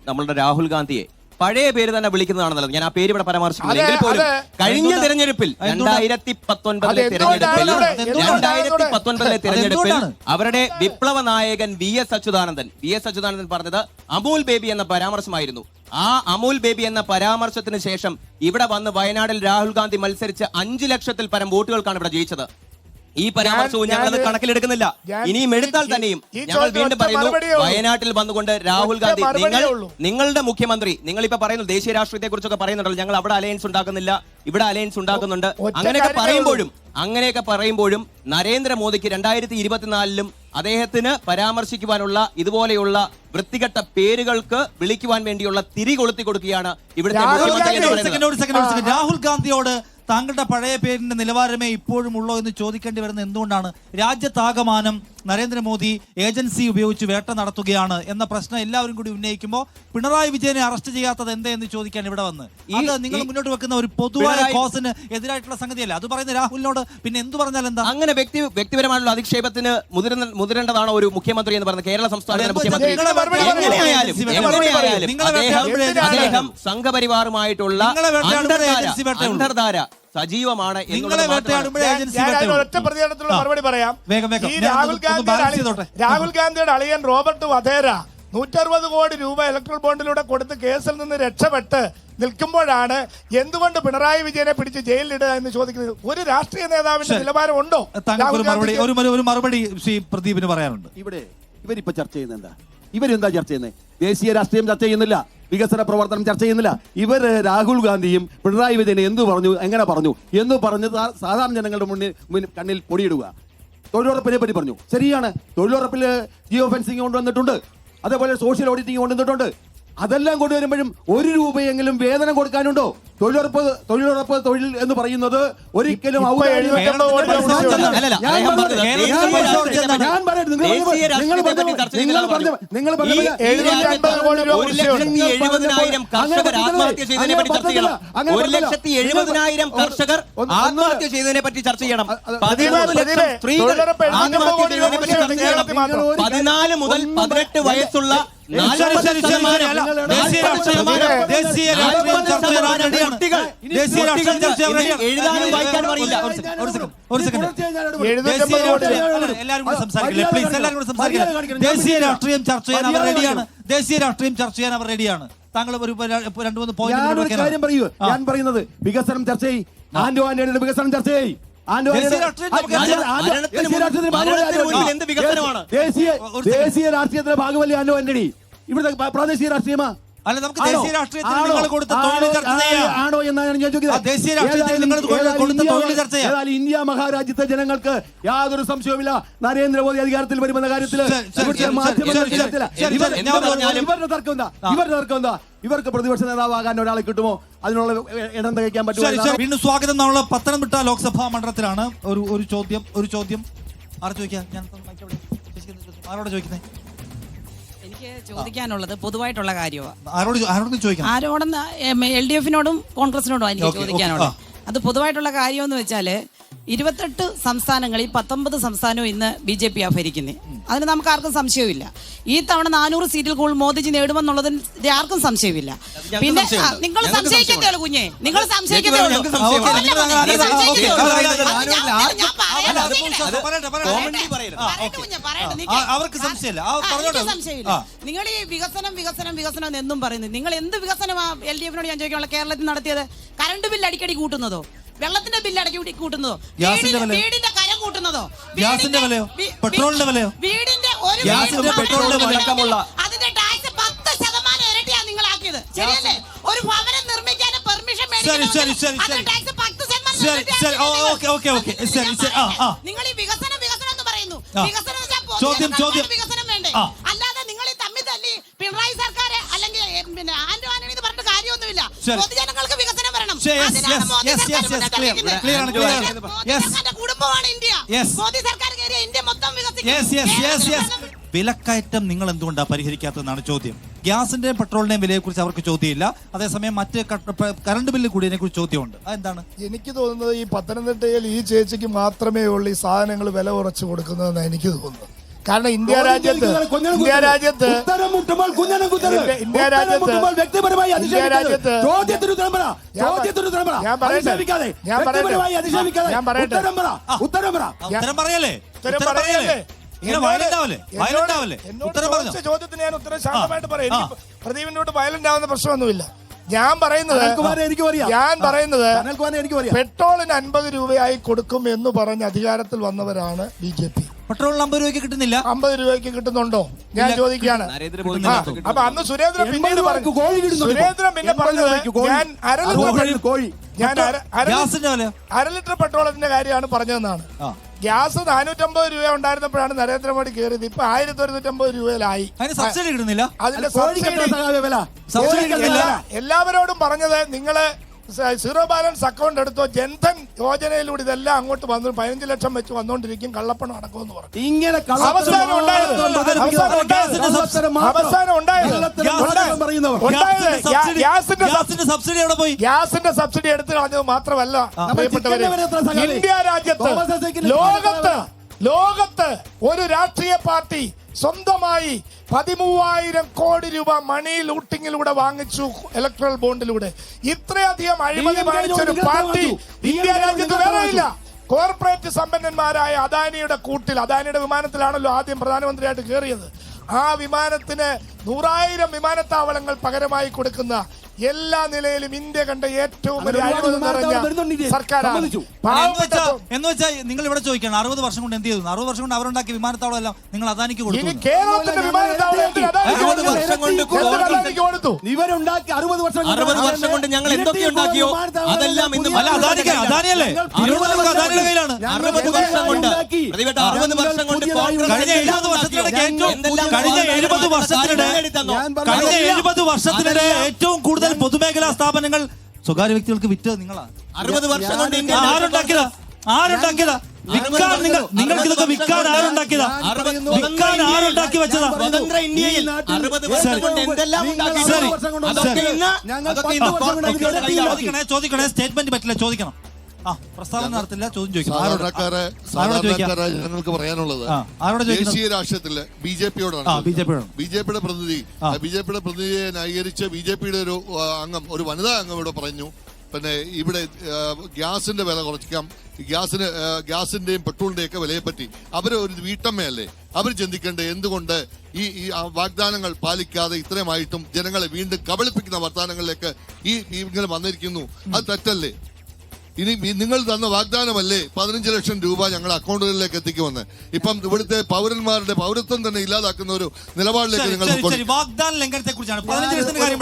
നമ്മളുടെ രാഹുൽ ഗാന്ധിയെ പഴയ പേര് തന്നെ വിളിക്കുന്നതാണെന്നല്ലോ. ഞാൻ ആ പേര് ഇവിടെ പരാമർശിക്കുന്നില്ല. എങ്കിൽ പോലും കഴിഞ്ഞ തെരഞ്ഞെടുപ്പിൽ 2019 തെരഞ്ഞെടുപ്പിൽ അവരുടെ വിപ്ലവ നായകൻ VS അച്യുതാനന്ദൻ പറഞ്ഞത് അമൂൽ ബേബി എന്ന പരാമർശമായിരുന്നു. ആ അമൂൽ ബേബി എന്ന പരാമർശത്തിന് ശേഷം ഇവിടെ വന്ന് വയനാട്ടിൽ രാഹുൽ ഗാന്ധി മത്സരിച്ച് 5 ലക്ഷത്തിൽ പരം വോട്ടുകൾക്കാണ് ഇവിടെ ജയിച്ചത്. ഈ പരാമർശവും ഞങ്ങൾ കണക്കിലെടുക്കുന്നില്ല. ഇനിയും എടുത്താൽ തന്നെയും ഞങ്ങൾ വീണ്ടും പറയുന്നു, വയനാട്ടിൽ വന്നുകൊണ്ട് രാഹുൽ ഗാന്ധി നിങ്ങളുടെ മുഖ്യമന്ത്രി, നിങ്ങളിപ്പോ പറയുന്നു ദേശീയ രാഷ്ട്രീയത്തെ കുറിച്ചൊക്കെ പറയുന്നുണ്ടല്ലോ, ഞങ്ങൾ അവിടെ അലയൻസ് ഉണ്ടാക്കുന്നില്ല, ഇവിടെ അലയൻസ് ഉണ്ടാക്കുന്നുണ്ട്. അങ്ങനെയൊക്കെ പറയുമ്പോഴും നരേന്ദ്രമോദിക്ക് 2024-ലും അദ്ദേഹത്തിന് പരാമർശിക്കുവാനുള്ള ഇതുപോലെയുള്ള വൃത്തികെട്ട പേരുകൾക്ക് വിളിക്കുവാൻ വേണ്ടിയുള്ള തിരി കൊളുത്തി കൊടുക്കുകയാണ് ഇവിടുത്തെ മുഖ്യമന്ത്രി.
രാഹുൽ ഗാന്ധിയോട് താങ്കളുടെ പഴയ പേരിന്റെ നിലവാരമേ ഇപ്പോഴും ഉള്ളോ എന്ന് ചോദിക്കേണ്ടി വരുന്നത് എന്തുകൊണ്ടാണ്? രാജ്യത്താകമാനം നരേന്ദ്രമോദി ഏജൻസി ഉപയോഗിച്ച് വേട്ട നടത്തുകയാണ് എന്ന പ്രശ്നം എല്ലാവരും കൂടി ഉന്നയിക്കുമ്പോൾ പിണറായി വിജയനെ അറസ്റ്റ് ചെയ്യാത്തത് എന്തെന്ന് ചോദിക്കാൻ ഇവിടെ വന്ന് അത് നിങ്ങൾ മുന്നോട്ട് വെക്കുന്ന ഒരു പൊതുവായ കോസിന് എതിരായിട്ടുള്ള സംഗതിയല്ല. അത് പറയുന്ന രാഹുലിനോട് പിന്നെ എന്ത് പറഞ്ഞാൽ എന്താ? അങ്ങനെ
വ്യക്തിപരമായുള്ള അധിക്ഷേപത്തിന് മുതിരേണ്ടതാണോ ഒരു മുഖ്യമന്ത്രി എന്ന് പറയുന്നത്? കേരള സംസ്ഥാനത്തിന്റെ മുഖ്യമന്ത്രി അദ്ദേഹം സംഘപരിവാറുമായിട്ടുള്ള അന്തർധാര സജീവമാണ്.
ഒറ്റ പ്രതികരണത്തിലുള്ള മറുപടി പറയാം. രാഹുൽ ഗാന്ധിയുടെ അളിയൻ റോബർട്ട് വധേര 160 കോടി രൂപ ഇലക്ട്രൽ ബോണ്ടിലൂടെ കൊടുത്ത് കേസിൽ നിന്ന് രക്ഷപ്പെട്ട് നിൽക്കുമ്പോഴാണ് എന്തുകൊണ്ട് പിണറായി വിജയനെ പിടിച്ച് ജയിലിലിടുക എന്ന് ചോദിക്കുന്നത്. ഒരു രാഷ്ട്രീയ നേതാവിന്റെ നിലവാരം ഉണ്ടോ?
ഒരു മറുപടി ശ്രീ പ്രദീപിന് പറയാനുണ്ട്.
ഇവിടെ ഇവരിപ്പോ ചർച്ച ചെയ്യുന്നത് എന്താ? ഇവരെന്താ ചർച്ച ചെയ്യുന്നത്? ദേശീയ രാഷ്ട്രീയം ചർച്ച ചെയ്യുന്നില്ല, വികസന പ്രവർത്തനം ചർച്ച ചെയ്യുന്നില്ല. ഇവര് രാഹുൽ ഗാന്ധിയും പിണറായി വിജയനെ എന്തു പറഞ്ഞു, എങ്ങനെ പറഞ്ഞു എന്ന് പറഞ്ഞ് സാധാരണ ജനങ്ങളുടെ കണ്ണിൽ പൊടിയിടുക. തൊഴിലുറപ്പിനെ പറ്റി പറഞ്ഞു, ശരിയാണ്. തൊഴിലുറപ്പിൽ ജിയോ ഫെൻസിങ് കൊണ്ടുവന്നിട്ടുണ്ട്, അതേപോലെ സോഷ്യൽ ഓഡിറ്റിംഗ് കൊണ്ടുവന്നിട്ടുണ്ട്. അതെല്ലാം കൊണ്ടുവരുമ്പോഴും 1 രൂപയെങ്കിലും വേതനം കൊടുക്കാനുണ്ടോ? തൊഴിലുറപ്പ് തൊഴിൽ എന്ന് പറയുന്നത് ഒരിക്കലും
ഇപ്പൊ
ഔദാര്യം-
79 കോടി രൂപ കൊടുത്തു.
അല്ലല്ല,
ഞാൻ
അദ്ദേഹം
പറഞ്ഞത്
പറഞ്ഞത്
ഞാൻ
ദേശീയ
പറഞ്ഞത്
രാഷ്ട്രീയത്തെ
ഞാൻ പറഞ്ഞത് നിങ്ങൾ
ദേശീയ
പറഞ്ഞത്
രാഷ്ട്രീയത്തെ പറ്റി ചർച്ച ചെയ്യുന്നതാണ് പറഞ്ഞത്.
നിങ്ങൾ
ഈ
പറഞ്ഞത്
750 കോടി രൂപ
1,70,000 കർഷകർ ആത്മഹത്യ ചെയ്തതിനെ പറ്റി ചർച്ച ചെയ്യണം. 1,70,000 കർഷകർ ആത്മഹത്യ ചെയ്തതിനെ പറ്റി ചർച്ച ചെയ്യണം. 13 ലക്ഷം സ്ത്രീകൾ ആത്മഹത്യ ചെയ്തതിനെ പറ്റി ചർച്ച ചെയ്യണം. 14 മുതൽ 18 വയസ്സുള്ള 40% എഴുതാനും വായിക്കാനും അറിയില്ല.
എല്ലാവരും കൂടെ സംസാരിക്കില്ലേ പ്ലീസ്, എല്ലാവരും കൂടെ സംസാരിക്കില്ല. ദേശീയ രാഷ്ട്രീയം ചർച്ച ചെയ്യാൻ അവർ റെഡിയാണ്. ദേശീയ രാഷ്ട്രീയം ചർച്ച ചെയ്യാൻ അവർ റെഡിയാണ്. താങ്കൾ ഒരു 2-3 പോയിന്റ്
കാര്യം പറയൂ. ഞാൻ പറയുന്നത് വികസനം ചർച്ച ചെയ്യും. ആന്റോ ആന്റണിയുടെ വികസനം ചർച്ച ചെയ്യും. ദേശീയ രാഷ്ട്രീയത്തിന്റെ ഭാഗമല്ലേ ആന്റോ ആന്റണി? ഇവിടുത്തെ പ്രാദേശിക രാഷ്ട്രീയമാ?
അല്ല, നമുക്ക് ദേശീയ രാഷ്ട്രീയത്തിൽ നിങ്ങൾ കൊടുത്ത തൊഴിൽ ചർച്ച ചെയ്യാം.
ആണോ എന്നാണ് ഞാൻ ചോദിക്കുന്നത്.
ദേശീയ രാഷ്ട്രീയത്തിൽ നിങ്ങൾ കൊടുത്ത തൊഴിൽ ചർച്ച ചെയ്യാം.
ഏതായാലും ഇന്ത്യ മഹാരാജ്യത്തെ ജനങ്ങൾക്ക് യാതൊരു സംശയവുമില്ല നരേന്ദ്രമോദി അധികാരത്തിൽ വരുമെന്ന കാര്യത്തിൽ ഇവരുടെ തർക്കം എന്താ? ഇവർക്ക് പ്രതിപക്ഷ നേതാവാകാൻ ഒരാളെ കിട്ടുമോ? അതിനുള്ള ഇടം തികയ്ക്കാൻ പറ്റുമോ?
വീണ്ടും സ്വാഗതം. നമ്മൾ പത്തനംതിട്ട ലോക്സഭാ മണ്ഡലത്തിലാണ്. ഒരു ചോദ്യം ആര് ചോദിക്കാം? ഞാൻ ആരോട് ചോദിക്കുന്നത്?
എനിക്ക് ചോദിക്കാനുള്ളത് പൊതുവായിട്ടുള്ള കാര്യമാണ്.
ആരോട് ചോദിക്കാം?
ആരോടെന്ന് LDF-നോടും കോൺഗ്രസിനോടും എനിക്ക് ചോദിക്കാനുള്ളത്. അത് പൊതുവായിട്ടുള്ള കാര്യമെന്ന് വെച്ചാൽ 28 സംസ്ഥാനങ്ങളിൽ 19 സംസ്ഥാനവും ഇന്ന് BJP ഭരിക്കുന്നത്. അതിന് നമുക്ക് ആർക്കും സംശയമില്ല. ഈ തവണ 400 സീറ്റിൽ കൂടുതൽ മോദിജി നേടുമെന്നുള്ളതിന് ആർക്കും സംശയമില്ല. പിന്നെ നിങ്ങൾ സംശയിക്കത്തേ ഉള്ളൂ കുഞ്ഞെ, നിങ്ങൾ സംശയിക്കത്തേ ഉള്ളൂ.
അവർക്ക് സംശയമില്ല.
നിങ്ങൾ ഈ വികസനം എന്നും പറയുന്നത്, നിങ്ങൾ എന്ത് വികസനമാണ് LDF-നോട് ഞാൻ ചോദിക്കാനുള്ള കേരളത്തിൽ നടത്തിയത്? കറണ്ട് ബില്ല് അടിക്കടി കൂട്ടുന്നതോ, വെള്ളത്തിന്റെ ബില്ല് അടിക്കടി കൂട്ടുന്നതോ, വീടിന്റെ കരം കൂട്ടുന്നതോ,
ഗ്യാസിന്റെ വിലയോ, പെട്രോളിന്റെ വിലയോ,
വീടിന്റെ ഒരു അതിന്റെ ടാക്സ് 10% ഇരട്ടിയാണ് നിങ്ങൾ ആക്കിയത്. ശരിയല്ലേ? ഒരു ഭവനം നിർമ്മിക്കാനും പെർമിഷൻ നിങ്ങൾ ഈ വികസനം എന്ന് പറയുന്നു. വികസനം വികസനം വേണ്ടേ? അല്ലാതെ നിങ്ങൾ ഈ തമ്മിൽ തല്ലി പിണറായി സർക്കാർ അല്ലെങ്കിൽ പിന്നെ ആന്റോ ആന്റണി എന്ന് പറഞ്ഞിട്ട് കാര്യമൊന്നുമില്ല. പൊതുജനങ്ങൾക്ക് വികസനം വരണം. കുടുംബമാണ് ഇന്ത്യ. മോദി സർക്കാർ കയറിയ ഇന്ത്യ മൊത്തം വികസിക്കും.
വിലക്കയറ്റം നിങ്ങൾ എന്തുകൊണ്ടാണ് പരിഹരിക്കാത്തതെന്നാണ് ചോദ്യം. ഗ്യാസിന്റെയും പെട്രോളിന്റെയും വിലയെ കുറിച്ച് അവർക്ക് ചോദ്യമില്ല. അതേസമയം മറ്റ് കറണ്ട് ബില്ല് കൂടിയതിനെ കുറിച്ച് ചോദ്യമുണ്ട്. അതെന്താണ്?
എനിക്ക് തോന്നുന്നത് ഈ പത്തനംതിട്ടയിൽ ഈ ചേച്ചിക്ക് മാത്രമേ ഉള്ളൂ ഈ സാധനങ്ങൾ വില കുറച്ച് കൊടുക്കുന്നതെന്ന് എനിക്ക് തോന്നുന്നത്. കാരണം ഇന്ത്യ രാജ്യത്ത് ചോദ്യത്തിന് ഞാൻ ഉത്തരം ശാന്തമായിട്ട് പറയാം. പ്രദീപിനോട് വയലന്റ് ആവുന്ന പ്രശ്നമൊന്നുമില്ല. ഞാൻ പറയുന്നത് പെട്രോളിന് 50 രൂപയായി കൊടുക്കും എന്ന് പറഞ്ഞ് അധികാരത്തിൽ വന്നവരാണ് BJP.
പെട്രോളിന് 50 രൂപയ്ക്ക് കിട്ടുന്നില്ല.
50 രൂപയ്ക്ക് കിട്ടുന്നുണ്ടോ ഞാൻ ചോദിക്കുകയാണ്. അപ്പൊ അന്ന് സുരേന്ദ്രൻ പിന്നീട് പറഞ്ഞു, ഞാൻ അര ലിറ്റർ പെട്രോളിന്റെ കാര്യമാണ് പറഞ്ഞതെന്നാണ്. ഗ്യാസ് 450 രൂപ ഉണ്ടായിരുന്നപ്പോഴാണ് നരേന്ദ്രമോദി കയറിയത്. ഇപ്പൊ 1150 രൂപയിലായി.
സബ്സിഡി കിട്ടുന്നില്ല.
അതിന്റെ എല്ലാവരോടും പറഞ്ഞത് നിങ്ങള് സീറോ ബാലൻസ് അക്കൗണ്ട് എടുത്തോ, ജൻധൻ യോജനയിലൂടെ ഇതെല്ലാം അങ്ങോട്ട് വന്നു 15 ലക്ഷം വെച്ച് വന്നോണ്ടിരിക്കും, കള്ളപ്പണം അടക്കുമെന്ന് പറഞ്ഞു. ഇങ്ങനെ അവസാനം ഗ്യാസിന്റെ സബ്സിഡി എടുത്തു കളഞ്ഞത് മാത്രമല്ല പ്രിയപ്പെട്ടവരെ, ഇന്ത്യ രാജ്യത്ത് ലോകത്ത് ഒരു രാഷ്ട്രീയ പാർട്ടി സ്വന്തമായി 13,000 കോടി രൂപ മണി ലൂട്ടിങ്ങിലൂടെ വാങ്ങിച്ചു ഇലക്ട്രൽ ബോണ്ടിലൂടെ. ഇത്രയധികം അഴിമതി വാങ്ങിച്ചൊരു പാർട്ടി ഇന്ത്യ രാജ്യത്ത് വേറെയില്ല. കോർപ്പറേറ്റ് സമ്പന്നന്മാരായ അദാനിയുടെ കൂട്ടിൽ, അദാനിയുടെ വിമാനത്തിലാണല്ലോ ആദ്യം പ്രധാനമന്ത്രിയായിട്ട് കയറിയത്. ആ വിമാനത്തിന് 100,000 വിമാനത്താവളങ്ങൾ പകരമായി കൊടുക്കുന്ന എല്ലാ നിലയിലും ഇന്ത്യ കണ്ട ഏറ്റവും വലിയ അഴിമതി നിറഞ്ഞ സർക്കാരാണ്.
എന്ന് വെച്ചാൽ നിങ്ങൾ ഇവിടെ ചോദിക്കണം 60 വർഷം കൊണ്ട് എന്ത് ചെയ്തു? 60 വർഷം കൊണ്ട് അവരുണ്ടാക്കിയ വിമാനത്താവളം എല്ലാം നിങ്ങൾ അദാനിക്ക് കൊടുത്തു.
കേരളത്തിന്റെ വിമാനത്താവളം
ഇവരുണ്ടാക്കി 60 വർഷം
കൊണ്ട് ഞങ്ങൾ എന്തൊക്കെ ഉണ്ടാക്കിയോ അതെല്ലാം ഇന്ന്
അദാനിയല്ലേ? അദാനിയുടെ കയ്യിലാണ്.
60 വർഷം കൊണ്ട്
കഴിഞ്ഞ 70 വർഷത്തിനിടെ ഏറ്റവും കൂടുതൽ പൊതുമേഖലാ സ്ഥാപനങ്ങൾ സ്വകാര്യ വ്യക്തികൾക്ക് വിറ്റ് നിങ്ങളാണ്.
60 വർഷം കൊണ്ട്
ആരുണ്ടാക്കിയതാ വിൽക്കാൻ നിങ്ങൾക്ക് ഇതൊക്കെ വിൽക്കാൻ ആരുണ്ടാക്കിയതാ? വിൽക്കാൻ ആരുണ്ടാക്കി വെച്ചതാ?
സ്വതന്ത്ര ഇന്ത്യയിൽ 60 വർഷം കൊണ്ട് എന്തെല്ലാം
ചോദിക്കണേ സ്റ്റേറ്റ്മെന്റ് പറ്റില്ല, ചോദിക്കണം. പ്രസ്താവന നടത്തില്ല, ചോദ്യം ചോദിക്കണം.
ഞങ്ങൾക്ക് പറയാനുള്ളത്
ആരോട് ചോദിക്കണം?
ദേശീയ രാഷ്ട്രീയത്തില് ബിജെപിയോടാണ്. ബിജെപിയുടെ പ്രതിനിധിയെ ന്യായീകരിച്ച് ബിജെപിയുടെ ഒരു അംഗം, ഒരു വനിതാ അംഗം ഇവിടെ പറഞ്ഞു, പിന്നെ ഇവിടെ ഗ്യാസിന്റെ വില കുറയ്ക്കാം, ഗ്യാസിന്റെയും പെട്രോളിന്റെയും ഒക്കെ വിലയെ പറ്റി അവർ ഒരു വീട്ടമ്മയല്ലേ, അവർ ചിന്തിക്കേണ്ടത് എന്തുകൊണ്ട് ഈ വാഗ്ദാനങ്ങൾ പാലിക്കാതെ ഇത്രയുമായിട്ടും ജനങ്ങളെ വീണ്ടും കബളിപ്പിക്കുന്ന വർത്തമാനങ്ങളിലേക്ക് ഇങ്ങനെ വന്നിരിക്കുന്നു. അത് തെറ്റല്ലേ? ഇനി നിങ്ങൾ തന്ന വാഗ്ദാനമല്ലേ 15 ലക്ഷം രൂപ ഞങ്ങളുടെ അക്കൗണ്ടുകളിലേക്ക് എത്തിക്കുമെന്ന്. ഇപ്പം ഇവിടുത്തെ പൗരന്മാരുടെ പൗരത്വം തന്നെ ഇല്ലാതാക്കുന്ന ഒരു നിലപാടിലേക്ക് നിങ്ങൾ
വാഗ്ദാന ലംഘനത്തെ കുറിച്ചാണ്. 15 ലക്ഷത്തിന്റെ കാര്യം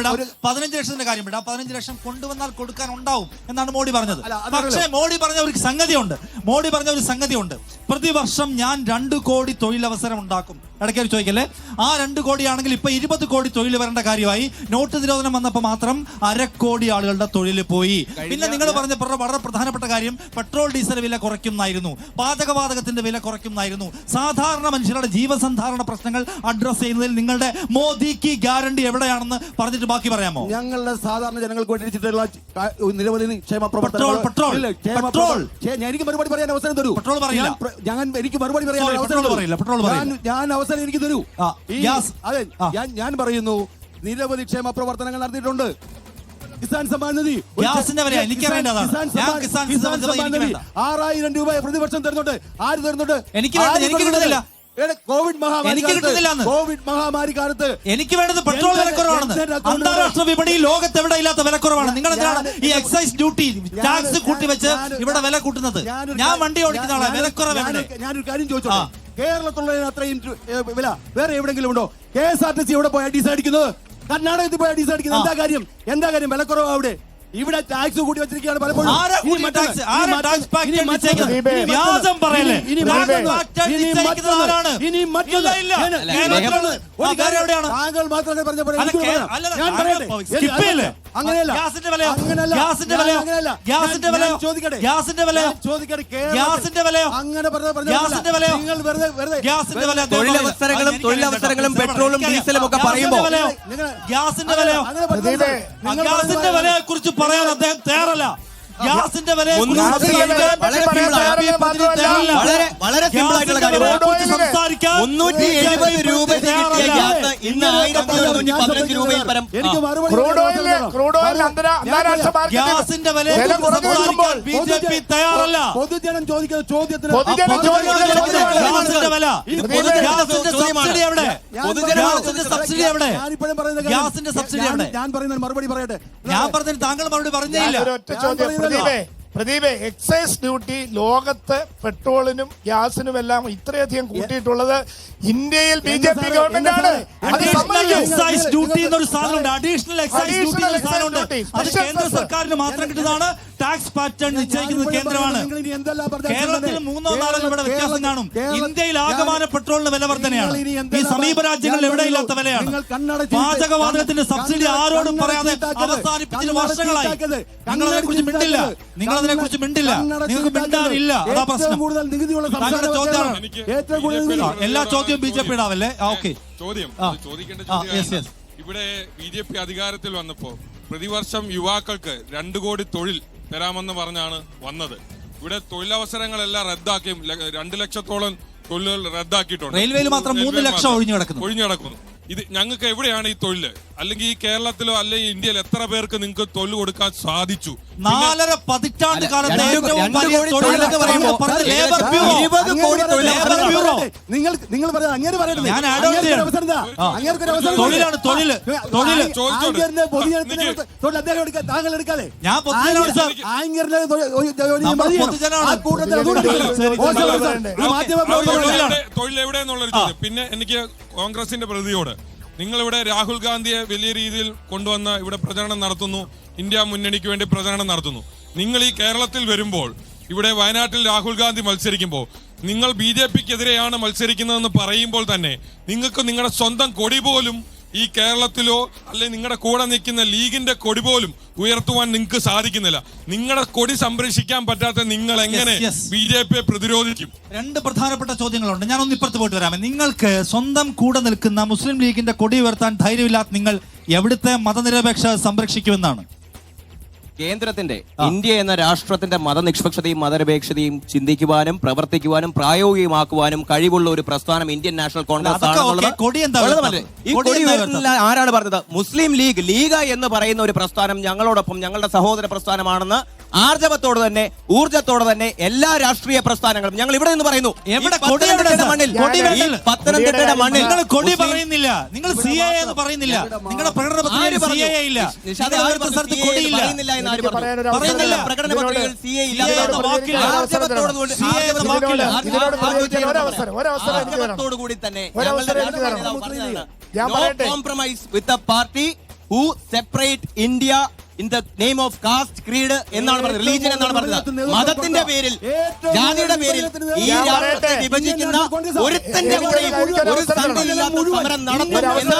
വിടാം, 15 ലക്ഷം കൊണ്ടുവന്നാൽ കൊടുക്കാൻ ഉണ്ടാവും എന്നാണ് മോഡി പറഞ്ഞത്. പക്ഷേ മോഡി പറഞ്ഞ ഒരു സംഗതിയുണ്ട്. പ്രതിവർഷം ഞാൻ 2 കോടി തൊഴിലവസരം ഉണ്ടാക്കും. ഇടയ്ക്ക് ചോദിക്കല്ലേ, ആ 2 കോടിയാണെങ്കിൽ ഇപ്പൊ 20 കോടി തൊഴിൽ വരേണ്ട കാര്യമായി. നോട്ട് നിരോധനം വന്നപ്പോൾ മാത്രം 1/2 കോടി ആളുകളുടെ തൊഴിൽ പോയി. പിന്നെ നിങ്ങൾ പറഞ്ഞ വളരെ പ്രധാനപ്പെട്ട കാര്യം പെട്രോൾ ഡീസൽ വില കുറയ്ക്കുന്നായിരുന്നു, പാചകവാതകത്തിന്റെ വില കുറയ്ക്കുന്നായിരുന്നു. സാധാരണ മനുഷ്യരുടെ ജീവസന്ധാരണ പ്രശ്നങ്ങൾ അഡ്രസ് ചെയ്യുന്നതിൽ നിങ്ങളുടെ മോദിക്ക് ഗ്യാരണ്ടി എവിടെയാണെന്ന് പറഞ്ഞിട്ട് ബാക്കി പറയാമോ?
ഞങ്ങളുടെ സാധാരണ ജനങ്ങൾക്ക് വേണ്ടിയിട്ടുള്ള നിരവധി ക്ഷേമ
പെട്രോൾ
എനിക്ക് മറുപടി പറയാൻ അവസരം തരൂ.
പെട്രോൾ പറയില്ല,
എനിക്ക് മറുപടി പറയാൻ ഞാൻ അവസരം എനിക്ക് തരൂ. അതെ, ഞാൻ പറയുന്നു നിരവധി ക്ഷേമ പ്രവർത്തനങ്ങൾ നടത്തിയിട്ടുണ്ട്. കിസാൻ സമ്മാൻ നിധി,
ഗ്യാസിന്റെ വില എനിക്കറിയേണ്ടതാണ്.
6000 രൂപ പ്രതിവർഷം തരുന്നുണ്ട്. ആര് തരുന്നുണ്ട്?
എനിക്ക് കിട്ടുന്നില്ല.
കോവിഡ് മഹാമാരി കാലത്ത്
എനിക്ക് വേണ്ടത് പെട്രോൾ വിലക്കുറവാണ്. അന്താരാഷ്ട്ര വിപണിയിൽ ലോകത്ത് എവിടെ ഇല്ലാത്ത വിലക്കുറവാണ്. നിങ്ങൾ എന്തിനാണ് ഈ എക്സൈസ് ഡ്യൂട്ടി ടാക്സ് കൂട്ടിവെച്ച് ഇവിടെ വില കൂട്ടുന്നത്? ഞാൻ വണ്ടി ഓടിക്കുന്ന ആളാണ്. വിലക്കുറവ്
ഞാനൊരു കാര്യം ചോദിച്ചോട്ടെ, കേരളത്തിലുള്ള അത്രയും വില വേറെ എവിടെയെങ്കിലും ഉണ്ടോ? KSRTC എവിടെ പോയാൽ ഡീസൽ അടിക്കുന്നത്? കർണാടകത്തിൽ പോയാൽ ഡീസൽ അടിക്കുന്നത്? എന്താ കാര്യം? വിലക്കുറവ് അവിടെ. ഇവിടെ ടാക്സ് കൂട്ടി വെച്ചിരിക്കുകയാണ് പലപ്പോഴും. താങ്കൾ മാത്രമേ അങ്ങനെയല്ല.
തൊഴിലവസരങ്ങളും പെട്രോളും ഡീസലും ഒക്കെ പറയുമ്പോൾ
ഗ്യാസിന്റെ വിലയെ കുറിച്ച് പറയാൻ അദ്ദേഹം തയ്യാറല്ല. ഗ്യാസിന്റെ വില
വളരെ സിമ്പിൾ ആയിട്ടുള്ള കാര്യം. 370 രൂപ ഇന്ന് 1115 രൂപയിൽ പരം.
ഗ്യാസിന്റെ വില ബിജെപി തയ്യാറല്ല.
പൊതുജനം ചോദിക്കുന്ന ചോദ്യത്തിന്
സബ്സിഡി എവിടെ? ഗ്യാസിന്റെ സബ്സിഡി എവിടെ?
ഞാൻ പറയുന്ന മറുപടി പറയട്ടെ.
ഞാൻ പറഞ്ഞത് താങ്കൾ മറുപടി പറഞ്ഞില്ല.
പ്രദീപേ, എക്സൈസ് ഡ്യൂട്ടി ലോകത്ത് പെട്രോളിനും ഗ്യാസിനും എല്ലാം ഇത്രയധികം കൂട്ടിയിട്ടുള്ളത് ഇന്ത്യയിൽ ബിജെപി ഗവൺമെന്റ് ആണ്.
എക്സൈസ് ഡ്യൂട്ടി എന്നൊരു സാധനമുണ്ട്, അഡീഷണൽ എക്സൈസ് ഡ്യൂട്ടി എന്ന സാധനമുണ്ട്. അത് കേന്ദ്ര സർക്കാരിന് മാത്രം കിട്ടുന്നതാണ്. ടാക്സ് പാറ്റേൺ നിശ്ചയിക്കുന്നത് കേന്ദ്രമാണ്. കേരളത്തിൽ 3-4 രൂപയുടെ വ്യത്യാസം കാണും. ഇന്ത്യയിൽ ആകമാന പെട്രോളിന് വില വർധനയാണ്. ഈ സമീപ രാജ്യങ്ങളിൽ എവിടെയില്ലാത്ത വിലയാണ്. പാചകവാതകത്തിന്റെ സബ്സിഡി ആരോടും പറയാതെ അവസാനിപ്പിച്ചിട്ട് വർഷങ്ങളായി. നിങ്ങളതിനെ കുറിച്ച് മിണ്ടില്ല. നിങ്ങൾക്ക് മിണ്ടാറില്ല. അതാ പ്രശ്നം. താങ്കളുടെ ചോദ്യമാണ്. എല്ലാ ചോദ്യവും ബിജെപിയുടെ ആവല്ലേ? ഓക്കെ,
ചോദിക്കേണ്ട ചോദ്യം. ഇവിടെ ബിജെപി അധികാരത്തിൽ വന്നപ്പോ പ്രതിവർഷം യുവാക്കൾക്ക് 2 കോടി തൊഴിൽ തരാമെന്ന് പറഞ്ഞാണ് വന്നത്. ഇവിടെ തൊഴിലവസരങ്ങളെല്ലാം റദ്ദാക്കിയും 2 ലക്ഷത്തോളം തൊഴിലുകൾ റദ്ദാക്കിയിട്ടുണ്ട്.
റെയിൽവേയിൽ മാത്രം 3 ലക്ഷം ഒഴിഞ്ഞു കിടക്കുന്നു.
ഇത് ഞങ്ങൾക്ക് എവിടെയാണ് ഈ തൊഴില്? അല്ലെങ്കിൽ ഈ കേരളത്തിലോ അല്ലെങ്കിൽ ഇന്ത്യയിൽ എത്ര പേർക്ക് നിങ്ങൾക്ക് തൊഴിൽ കൊടുക്കാൻ സാധിച്ചു?
4.5 പതിറ്റാണ്ട് കാലത്തെ
നിങ്ങൾ പറയാം. അങ്ങനെ പറയരുത്.
തൊഴിലാണ് തൊഴില്.
താങ്കൾ എടുക്കാതെ
ഞാൻ
തൊഴിൽ എവിടെയെന്നുള്ളൊരു ചോദ്യം. പിന്നെ എനിക്ക് കോൺഗ്രസിന്റെ പ്രതിയോട്, നിങ്ങളിവിടെ രാഹുൽ ഗാന്ധിയെ വലിയ രീതിയിൽ കൊണ്ടുവന്ന ഇവിടെ പ്രചരണം നടത്തുന്നു, ഇന്ത്യ മുന്നണിക്ക് വേണ്ടി പ്രചരണം നടത്തുന്നു. നിങ്ങൾ ഈ കേരളത്തിൽ വരുമ്പോൾ, ഇവിടെ വയനാട്ടിൽ രാഹുൽ ഗാന്ധി മത്സരിക്കുമ്പോൾ, നിങ്ങൾ BJPക്കെതിരെയാണ് മത്സരിക്കുന്നതെന്ന് പറയുമ്പോൾ തന്നെ നിങ്ങൾക്ക് നിങ്ങളുടെ സ്വന്തം കൊടി പോലും ഈ കേരളത്തിലോ അല്ലെങ്കിൽ നിങ്ങളുടെ കൂടെ നിൽക്കുന്ന ലീഗിന്റെ കൊടി പോലും ഉയർത്തുവാൻ നിങ്ങൾക്ക് സാധിക്കുന്നില്ല. നിങ്ങളുടെ കൊടി സംരക്ഷിക്കാൻ പറ്റാത്ത നിങ്ങൾ എങ്ങനെ ബി.ജെ.പിയെ പ്രതിരോധിക്കും?
രണ്ട് പ്രധാനപ്പെട്ട ചോദ്യങ്ങളുണ്ട്. ഞാനൊന്ന് ഇപ്പുറത്ത് പോയിട്ട് വരാമേ. നിങ്ങൾക്ക് സ്വന്തം കൂടെ നിൽക്കുന്ന മുസ്ലിം ലീഗിന്റെ കൊടി ഉയർത്താൻ ധൈര്യമില്ലാത്ത നിങ്ങൾ എവിടുത്തെ മതനിരപേക്ഷ സംരക്ഷിക്കുമെന്നാണ്?
കേന്ദ്രത്തിന്റെ ഇന്ത്യ എന്ന രാഷ്ട്രത്തിന്റെ മതനിഷ്പക്ഷതയും മതനിരപേക്ഷതയും ചിന്തിക്കുവാനും പ്രവർത്തിക്കുവാനും പ്രായോഗികമാക്കുവാനും കഴിവുള്ള ഒരു പ്രസ്ഥാനം ഇന്ത്യൻ നാഷണൽ കോൺഗ്രസ് ആണെന്നുള്ളത്. ഈ കൊടി ഉയർത്തുന്നില്ല ആരാണ് പറഞ്ഞത്? മുസ്ലിം ലീഗ് എന്ന് പറയുന്ന ഒരു പ്രസ്ഥാനം ഞങ്ങളോടൊപ്പം ഞങ്ങളുടെ സഹോദര പ്രസ്ഥാനമാണെന്ന് ആർജവത്തോടെ തന്നെ ഊർജത്തോടെ തന്നെ എല്ലാ രാഷ്ട്രീയ പ്രസ്ഥാനങ്ങളും ഞങ്ങൾ ഇവിടെ നിന്ന് പറയുന്നു. പത്തനംതിട്ടയുടെ മണ്ണിൽ
നിങ്ങൾ കൊടി പറയുന്നില്ല, നിങ്ങൾ CAA എന്ന് പറയുന്നില്ല, നിങ്ങളുടെ പ്രകടന പത്രികയിൽ CAA ഇല്ല, കൊടിയില്ല.
പ്രകടന പത്രികയിൽ CAA ഇല്ല. ആർജവത്തോടുകൂടി തന്നെ compromise with a party who separate India in the name of caste creed എന്നാണ് പറഞ്ഞത്, റിലീജിയൻ എന്നാണ് പറഞ്ഞത്. മതത്തിന്റെ പേരിൽ ജാതിയുടെ പേരിൽ ഈ രാഷ്ട്രത്തെ വിഭജിക്കുന്ന ഒരുത്തന്റെ കൂടെയും ഒരു സംഘമില്ലാത്ത സമരം നടത്തും എന്ന്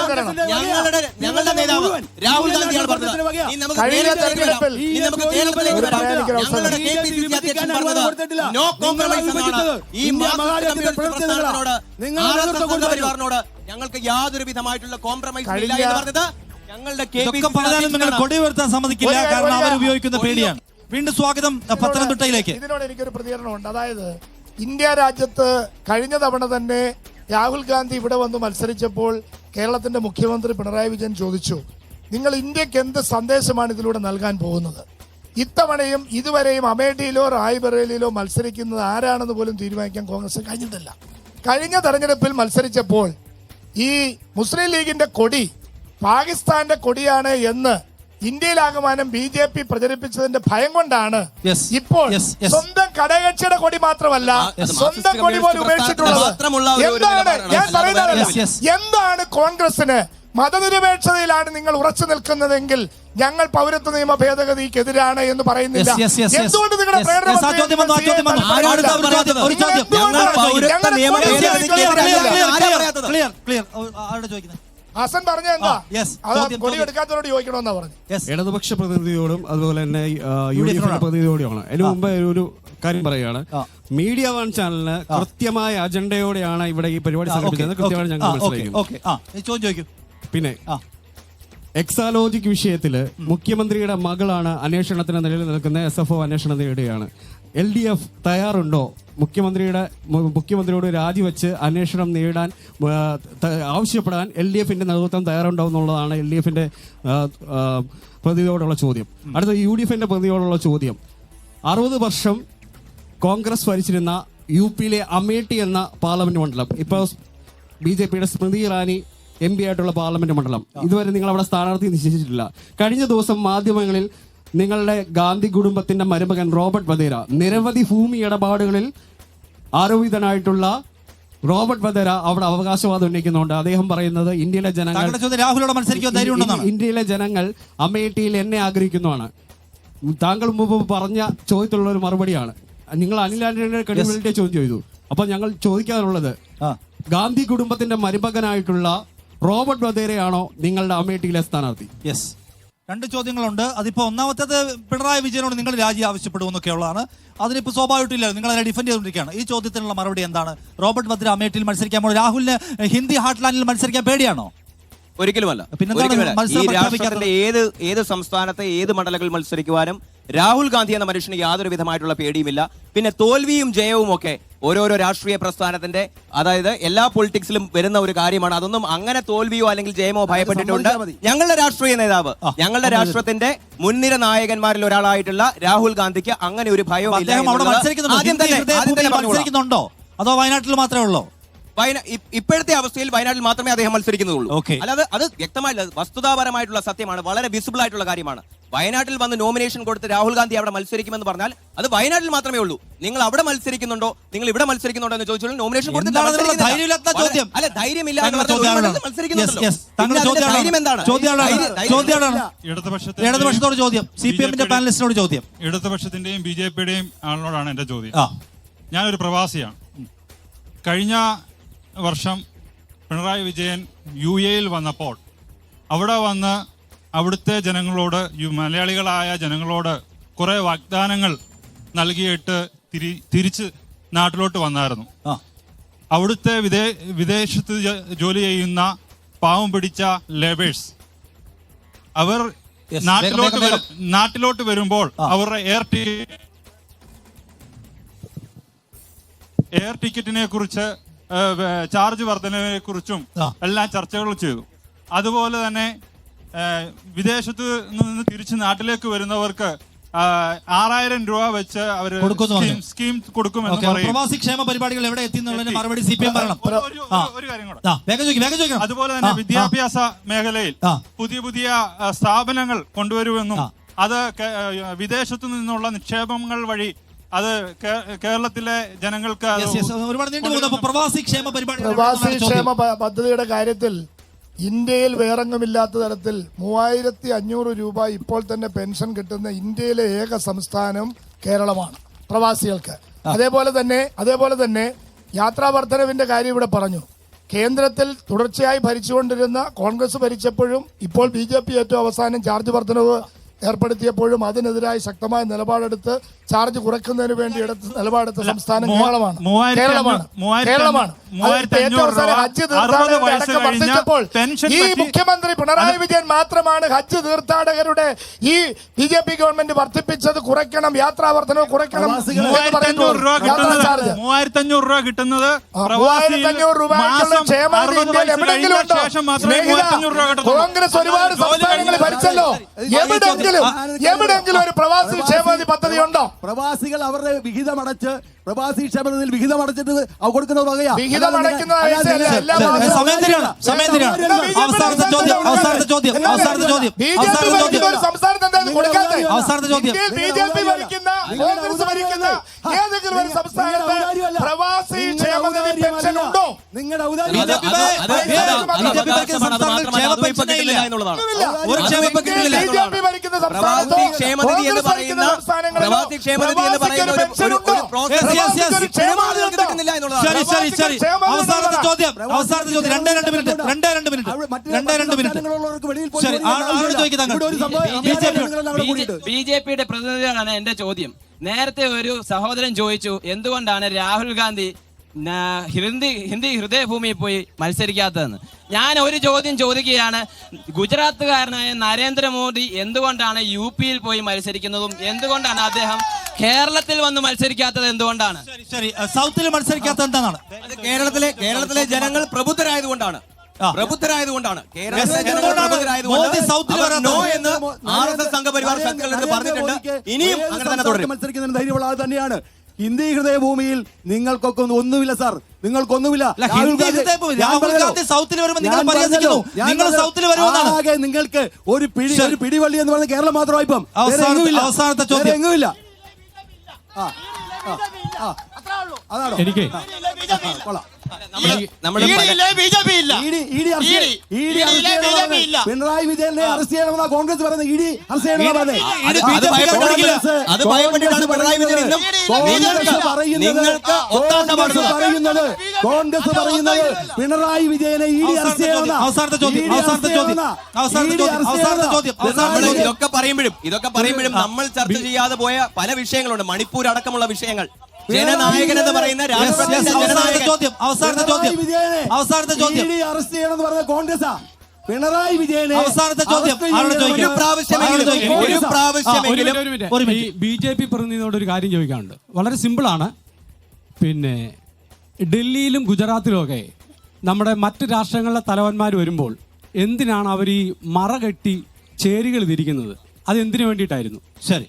ഞങ്ങളുടെ നേതാവ് രാഹുൽ ഗാന്ധിയാണ് പറഞ്ഞത്. നമുക്ക് കേരളത്തിലേക്ക് വരാം. ഞങ്ങളുടെ KPCC അധ്യക്ഷൻ പറഞ്ഞത് നോ കോംപ്രമൈസ് എന്നാണ്. ഈ പ്രസ്ഥാനത്തിനോട് പരിവാറിനോട് ഞങ്ങൾക്ക് യാതൊരു വിധമായിട്ടുള്ള കോംപ്രമൈസ് ഇല്ല എന്ന് പറഞ്ഞത്
നിങ്ങൾ കൊടി ഉയർത്താൻ സമ്മതിക്കില്ല, കാരണം അവർ ഉപയോഗിക്കുന്ന പേടിയാണ്. വീണ്ടും സ്വാഗതം പത്തനംതിട്ടയിലേക്ക്.
ഇതിനോട് എനിക്കൊരു പ്രതികരണമുണ്ട്. അതായത് ഇന്ത്യ രാജ്യത്ത് കഴിഞ്ഞ തവണ തന്നെ രാഹുൽ ഗാന്ധി ഇവിടെ വന്ന് മത്സരിച്ചപ്പോൾ കേരളത്തിന്റെ മുഖ്യമന്ത്രി പിണറായി വിജയൻ ചോദിച്ചു, നിങ്ങൾ ഇന്ത്യക്ക് എന്ത് സന്ദേശമാണ് ഇതിലൂടെ നൽകാൻ പോകുന്നത്? ഇത്തവണയും ഇതുവരെയും അമേഠിയിലോ റായ്ബറേലിയിലോ മത്സരിക്കുന്നത് ആരാണെന്ന് പോലും തീരുമാനിക്കാൻ കോൺഗ്രസ് കഴിഞ്ഞിട്ടില്ല. കഴിഞ്ഞ തെരഞ്ഞെടുപ്പിൽ മത്സരിച്ചപ്പോൾ ഈ മുസ്ലിം ലീഗിന്റെ കൊടി പാകിസ്ഥാന്റെ കൊടിയാണ് എന്ന് ഇന്ത്യയിലാകമാനം BJP പ്രചരിപ്പിച്ചതിന്റെ ഭയം കൊണ്ടാണ് ഇപ്പോൾ സ്വന്തം ഘടകകക്ഷിയുടെ കൊടി മാത്രമല്ല സ്വന്തം കൊടി പോലും ഉപേക്ഷിച്ചിട്ടുള്ളത്. എന്താണ് ഞാൻ പറയുന്നത്? എന്താണ് കോൺഗ്രസിന് മതനിരപേക്ഷതയിലാണ് നിങ്ങൾ ഉറച്ചു നിൽക്കുന്നതെങ്കിൽ ഞങ്ങൾ പൗരത്വ നിയമ ഭേദഗതിക്കെതിരാണ് എന്ന് പറയുന്നില്ല. എന്തുകൊണ്ട് നിങ്ങളുടെ ഹസൻ പറഞ്ഞ എന്താ കൊടി എടുക്കാത്തവരോട് ചോദിക്കണമെന്നാ പറഞ്ഞു.
ഇടതുപക്ഷ പ്രതിനിധിയോടും അതുപോലെ തന്നെ UDF പ്രതിനിധിയോടുമാണ്. അതിനു മുമ്പ് ഒരു കാര്യം പറയുകയാണ്, മീഡിയ വൺ ചാനലിന് കൃത്യമായ അജണ്ടയോടെയാണ് ഇവിടെ ഈ പരിപാടി സംഘടിപ്പിച്ചത്. കൃത്യമായി ഞങ്ങൾ മനസ്സിലാക്കുന്നു. പിന്നെ എക്സാലോജിക് വിഷയത്തില് മുഖ്യമന്ത്രിയുടെ മകളാണ് അന്വേഷണത്തിന് നിലയിൽ നിൽക്കുന്ന SFO അന്വേഷണം നേടുകയാണ്. LDF തയ്യാറുണ്ടോ മുഖ്യമന്ത്രിയോട് രാജിവെച്ച് അന്വേഷണം നേടാൻ ആവശ്യപ്പെടാൻ LDFന്റെ നേതൃത്വം തയ്യാറുണ്ടോ എന്നുള്ളതാണ് LDFന്റെ പ്രതിനിധിയോടുള്ള ചോദ്യം. അടുത്ത UDFന്റെ പ്രതിനിധിയോടുള്ള ചോദ്യം, 60 വർഷം കോൺഗ്രസ് ഭരിച്ചിരുന്ന UPയിലെ അമേഠി എന്ന പാർലമെന്റ് മണ്ഡലം, ഇപ്പോൾ BJPയുടെ സ്മൃതി ഇറാനി MP ആയിട്ടുള്ള പാർലമെന്റ് മണ്ഡലം, ഇതുവരെ നിങ്ങൾ അവിടെ സ്ഥാനാർത്ഥി നിശ്ചയിച്ചിട്ടില്ല. കഴിഞ്ഞ ദിവസം മാധ്യമങ്ങളിൽ നിങ്ങളുടെ ഗാന്ധി കുടുംബത്തിന്റെ മരുമകൻ റോബർട്ട് വധേര നിരവധി ഭൂമി ഇടപാടുകളിൽ ആരോപിതനായിട്ടുള്ള റോബർട്ട് വധേര അവിടെ അവകാശവാദം ഉന്നയിക്കുന്നുണ്ട്. അദ്ദേഹം പറയുന്നത് ഇന്ത്യയിലെ ജനങ്ങൾ അമേഠിയിൽ എന്നെ ആഗ്രഹിക്കുന്നതാണ്. താങ്കൾ മുമ്പ് പറഞ്ഞ ചോദ്യത്തിലുള്ള ഒരു മറുപടിയാണ്. നിങ്ങൾ അനിൽ ആന്റണിയുടെ ക്രെഡിബിലിറ്റിയെ ചോദ്യം ചെയ്തു. അപ്പൊ ഞങ്ങൾ ചോദിക്കാറുള്ളത്, ഗാന്ധി കുടുംബത്തിന്റെ മരുമകനായിട്ടുള്ള റോബർട്ട് വധേരയാണോ നിങ്ങളുടെ അമേഠിയിലെ സ്ഥാനാർത്ഥി?
രണ്ട് ചോദ്യങ്ങളുണ്ട്. അതിപ്പോ ഒന്നാമത്തേത് പിണറായി വിജയനോട് നിങ്ങൾ രാജി ആവശ്യപ്പെടുമെന്നൊക്കെയുള്ളതാണ്. അതിനിപ്പോൾ സ്വാഭാവികമില്ല, നിങ്ങൾ അതിനെ ഡിഫെൻഡ് ചെയ്തുകൊണ്ടിരിക്കുകയാണ്. ഈ ചോദ്യത്തിനുള്ള മറുപടി എന്താണ്? റോബർട്ട് വധേര അമേഠിയിൽ മത്സരിക്കാൻ പോകുമ്പോൾ രാഹുലിന് ഹിന്ദി ഹാർട്ട്ലാൻഡിൽ മത്സരിക്കാൻ പേടിയാണോ?
ഒരിക്കലുമല്ല. ഈ രാഷ്ട്രത്തിന്റെ ഏത് സംസ്ഥാനത്തെ ഏത് മണ്ഡലങ്ങളിൽ മത്സരിക്കുവാനും രാഹുൽ ഗാന്ധി എന്ന മനുഷ്യന് യാതൊരു വിധമായിട്ടുള്ള പേടിയുമില്ല. പിന്നെ തോൽവിയും ജയവും ഒക്കെ ഓരോരോ രാഷ്ട്രീയ പ്രസ്ഥാനത്തിന്റെ, അതായത് എല്ലാ പൊളിറ്റിക്സിലും വരുന്ന ഒരു കാര്യമാണ്. അതൊന്നും അങ്ങനെ തോൽവിയോ അല്ലെങ്കിൽ ജയമോ ഭയപ്പെട്ടിട്ടുണ്ട് ഞങ്ങളുടെ രാഷ്ട്രീയ നേതാവ്, ഞങ്ങളുടെ രാഷ്ട്രത്തിന്റെ മുൻനിര നായകന്മാരിൽ ഒരാളായിട്ടുള്ള രാഹുൽ ഗാന്ധിക്ക് അങ്ങനെ ഒരു ഭയവും ഇല്ല.
മത്സരിക്കുന്നുണ്ടോ അതോ വയനാട്ടിൽ മാത്രമേ ഉള്ളൂ?
ഇപ്പോഴത്തെ അവസ്ഥയിൽ വയനാട്ടിൽ മാത്രമേ അദ്ദേഹം മത്സരിക്കുന്നുള്ളൂ. അല്ലാതെ അത് വ്യക്തമായില്ല, വസ്തുതാപരമായിട്ടുള്ള സത്യമാണ്, വളരെ വിസിബിൾ ആയിട്ടുള്ള കാര്യമാണ്. വയനാട്ടിൽ വന്ന് നോമിനേഷൻ കൊടുത്ത് രാഹുൽ ഗാന്ധി അവിടെ മത്സരിക്കുമെന്ന് പറഞ്ഞാൽ അത് വയനാട്ടിൽ മാത്രമേ ഉള്ളൂ. നിങ്ങൾ അവിടെ മത്സരിക്കുന്നുണ്ടോ, നിങ്ങൾ ഇവിടെ മത്സരിക്കുന്നുണ്ടോ എന്ന് ചോദിച്ചാൽ നോമിനേഷൻ കൊടുത്തിട്ട് അല്ല, ധൈര്യമില്ല.
ഇടതുപക്ഷത്തോട് ചോദ്യം, CPMന്റെ പാനലിസ്റ്റിനോട് ചോദ്യം.
ഇടതുപക്ഷത്തിന്റെയും BJPയുടെയും ആളോടാണ് എന്റെ ചോദ്യം. ഞാനൊരു പ്രവാസിയാണ്. കഴിഞ്ഞ വർഷം പിണറായി വിജയൻ UAയിൽ വന്നപ്പോൾ അവിടെ വന്ന് അവിടുത്തെ ജനങ്ങളോട് മലയാളികളായ ജനങ്ങളോട് കുറേ വാഗ്ദാനങ്ങൾ നൽകിയിട്ട് തിരിച്ച് നാട്ടിലോട്ട് വന്നായിരുന്നു. അവിടുത്തെ വിദേശത്ത് ജോലി ചെയ്യുന്ന പാവം പിടിച്ച ലേബേഴ്സ് അവർ നാട്ടിലോട്ട് വരുമ്പോൾ അവരുടെ എയർ ടിക്കറ്റിനെ കുറിച്ച് ചാർജ് വർധനവിനെ കുറിച്ചും എല്ലാം ചർച്ചകൾ ചെയ്തു. അതുപോലെ തന്നെ വിദേശത്ത് നിന്ന് തിരിച്ച് നാട്ടിലേക്ക് വരുന്നവർക്ക് 6,000 രൂപ വെച്ച് അവർ സ്കീം കൊടുക്കുമെന്ന് പറയും.
പ്രവാസി ക്ഷേമ പരിപാടികൾ എവിടെ എത്തിയെന്നുള്ളതിന് മറുപടി CPM പറയണം.
ഒരു കാര്യം കൂടെ, അതുപോലെ തന്നെ വിദ്യാഭ്യാസ മേഖലയിൽ പുതിയ സ്ഥാപനങ്ങൾ കൊണ്ടുവരുമെന്നും അത് വിദേശത്തു നിന്നുള്ള നിക്ഷേപങ്ങൾ വഴി അത് കേരളത്തിലെ ജനങ്ങൾക്ക്
പ്രവാസി ക്ഷേമ
പദ്ധതിയുടെ കാര്യത്തിൽ ഇന്ത്യയിൽ വേറെങ്ങുമില്ലാത്ത തരത്തിൽ 3,500 രൂപ ഇപ്പോൾ തന്നെ പെൻഷൻ കിട്ടുന്ന ഇന്ത്യയിലെ ഏക സംസ്ഥാനം കേരളമാണ് പ്രവാസികൾക്ക്. അതേപോലെ തന്നെ യാത്രാ വർധനവിന്റെ കാര്യം ഇവിടെ പറഞ്ഞു. കേന്ദ്രത്തിൽ തുടർച്ചയായി ഭരിച്ചുകൊണ്ടിരുന്ന കോൺഗ്രസ് ഭരിച്ചപ്പോഴും ഇപ്പോൾ BJP ഏറ്റവും അവസാനം ചാർജ് വർധനവ് ഏർപ്പെടുത്തിയപ്പോഴും അതിനെതിരായി ശക്തമായ നിലപാടെടുത്ത് ചാർജ് കുറയ്ക്കുന്നതിന് വേണ്ടി നിലപാടെടുത്ത സംസ്ഥാനം കേരളമാണ്. ഈ മുഖ്യമന്ത്രി പിണറായി വിജയൻ മാത്രമാണ് ഹജ്ജ് തീർത്ഥാടകരുടെ ഈ BJP ഗവൺമെന്റ് വർദ്ധിപ്പിച്ചത് കുറയ്ക്കണം, യാത്രാ വർധനവ് കുറയ്ക്കണം.
3,500 രൂപ കിട്ടുന്നത്
3,500 രൂപ ഇന്ത്യയിൽ എവിടെയെങ്കിലും ഉണ്ടോ? കോൺഗ്രസ് ഒരുപാട് സംസ്ഥാനങ്ങളിൽ ഭരിച്ചല്ലോ. എവിടെയെങ്കിലും ഒരു പ്രവാസി ക്ഷേമനിധി പദ്ധതി ഉണ്ടോ?
പ്രവാസികൾ അവരുടെ വിഹിതമടച്ച് പ്രവാസി ക്ഷേമനിധിയിൽ വിഹിതമടച്ചിട്ട് കൊടുക്കുന്ന വകയാ.
പ്രവാസി ക്ഷേമനിധി പെൻഷൻ ഉണ്ടോ? നിങ്ങളുടെ
അവസാനത്തെ ചോദ്യം 2 മിനിറ്റ്.
BJPയുടെ പ്രതിനിധിയാണ് എന്റെ ചോദ്യം. നേരത്തെ ഒരു സഹോദരൻ ചോദിച്ചു എന്തുകൊണ്ടാണ് രാഹുൽ ഗാന്ധി ഹിന്ദി ഹൃദയഭൂമിയിൽ പോയി മത്സരിക്കാത്തതെന്ന്. ഞാൻ ഒരു ചോദ്യം ചോദിക്കുകയാണ്. ഗുജറാത്തുകാരനായ നരേന്ദ്രമോദി എന്തുകൊണ്ടാണ് UP-യിൽ പോയി മത്സരിക്കുന്നതും എന്തുകൊണ്ടാണ് അദ്ദേഹം കേരളത്തിൽ വന്ന് മത്സരിക്കാത്തത്? എന്തുകൊണ്ടാണ്
സൗത്തിൽ മത്സരിക്കാത്തത്? എന്താണ്?
കേരളത്തിലെ ജനങ്ങൾ പ്രബുദ്ധരായതുകൊണ്ടാണ്. സംഘപരിവാർ ശക്തികളെന്ന് പറഞ്ഞിട്ടുണ്ട്. ഇനിയും അങ്ങനെ തന്നെ തുടരും.
മത്സരിക്കുന്നതിന് ധൈര്യമുള്ള ആൾ തന്നെയാണ്. ഹിന്ദി ഹൃദയഭൂമിയിൽ നിങ്ങൾക്കൊക്കെ ഒന്നുമില്ല സാർ, നിങ്ങൾക്കൊന്നുമില്ല. നിങ്ങൾക്ക് ഒരു പിടിവള്ളി എന്ന് പറഞ്ഞ കേരളം മാത്രമായി ഇപ്പം എങ്ങുമില്ല.
എനിക്ക്
പിണറായി വിജയനെ അറസ്റ്റ് ചെയ്യണമെന്നാ കോൺഗ്രസ് പറയുന്നത്. ED അറസ്റ്റ് ചെയ്യണമെന്നാണ് കോൺഗ്രസ് പറയുന്നത്. പിണറായി വിജയനെ ED അറസ്റ്റ് ചെയ്യണമെന്നാ.
ഇതൊക്കെ പറയുമ്പോഴും നമ്മൾ ചർച്ച ചെയ്യാതെ പോയ പല വിഷയങ്ങളുണ്ട്. മണിപ്പൂർ അടക്കമുള്ള വിഷയങ്ങൾ. ജനനായകൻ എന്ന് പറയുന്ന
അവസാനത്തെ ചോദ്യം
അറസ്റ്റ് ചെയ്യണമെന്ന് പറഞ്ഞ കോൺഗ്രസാ. പിണറായി വിജയനെ
അവസാനത്തെ ചോദ്യം
ഈ BJP പ്രതിനിധിയോട് ഒരു കാര്യം ചോദിക്കാനുണ്ട്. വളരെ സിമ്പിളാണ്. പിന്നെ ഡൽഹിയിലും ഗുജറാത്തിലും ഒക്കെ നമ്മുടെ മറ്റ് രാഷ്ട്രങ്ങളിലെ തലവന്മാർ വരുമ്പോൾ എന്തിനാണ് അവർ ഈ മറ കെട്ടി ചേരികൾ തിരിക്കുന്നത്? അത് എന്തിനു വേണ്ടിയിട്ടായിരുന്നു?
ശരി,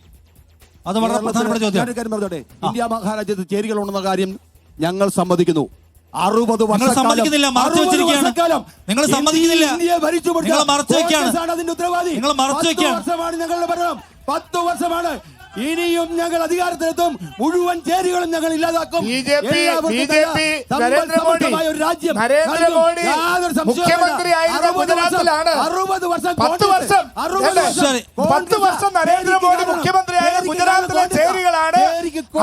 അത് വളരെ പ്രധാനപ്പെട്ട ചോദ്യം.
ഇന്ത്യ മഹാരാജ്യത്ത് ചേരികൾ ഉണ്ടെന്ന കാര്യം ഞങ്ങൾ സമ്മതിക്കുന്നു. 60 വർഷക്കാലം
നിങ്ങൾ സമ്മതിക്കുന്നില്ല.
അതിന്റെ ഉത്തരവാദി. 10 വർഷമാണ് ഞങ്ങളുടെ ഭരണം. 10 വർഷമാണ്. ഇനിയും ഞങ്ങൾ അധികാരത്തിലെത്തും. മുഴുവൻ ചേരികളും ഞങ്ങൾ ഇല്ലാതാക്കും.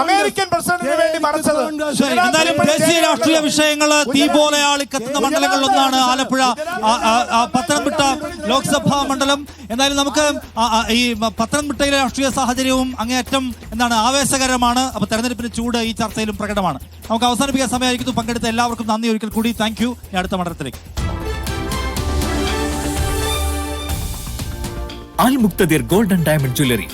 അമേരിക്കൻ പ്രസിഡന്റിന് വേണ്ടി മറിച്ചത്.
ശരി, എന്തായാലും ദേശീയ രാഷ്ട്രീയ വിഷയങ്ങൾ തീ പോലെ ആളിക്കത്തുന്ന മണ്ഡലങ്ങളിലൊന്നാണ് ആലപ്പുഴ, പത്തനംതിട്ട ലോക്സഭാ മണ്ഡലം. എന്തായാലും നമുക്ക് ഈ പത്തനംതിട്ടയിലെ രാഷ്ട്രീയ സാഹചര്യവും അങ്ങേയറ്റം എന്താണ് ആവേശകരമാണ്. അപ്പൊ തെരഞ്ഞെടുപ്പിന്റെ ചൂട് ഈ ചർച്ചയിലും പ്രകടമാണ്. നമുക്ക് അവസാനിപ്പിക്കാൻ സമയമായിരിക്കുന്നു. പങ്കെടുത്ത എല്ലാവർക്കും നന്ദി ഒരിക്കൽ കൂടി. Thank you. അടുത്ത മണ്ഡലത്തിലേക്ക്.
അൽ മുക്തദിർ ഗോൾഡൻ ഡയമണ്ട് ജ്വല്ലറി.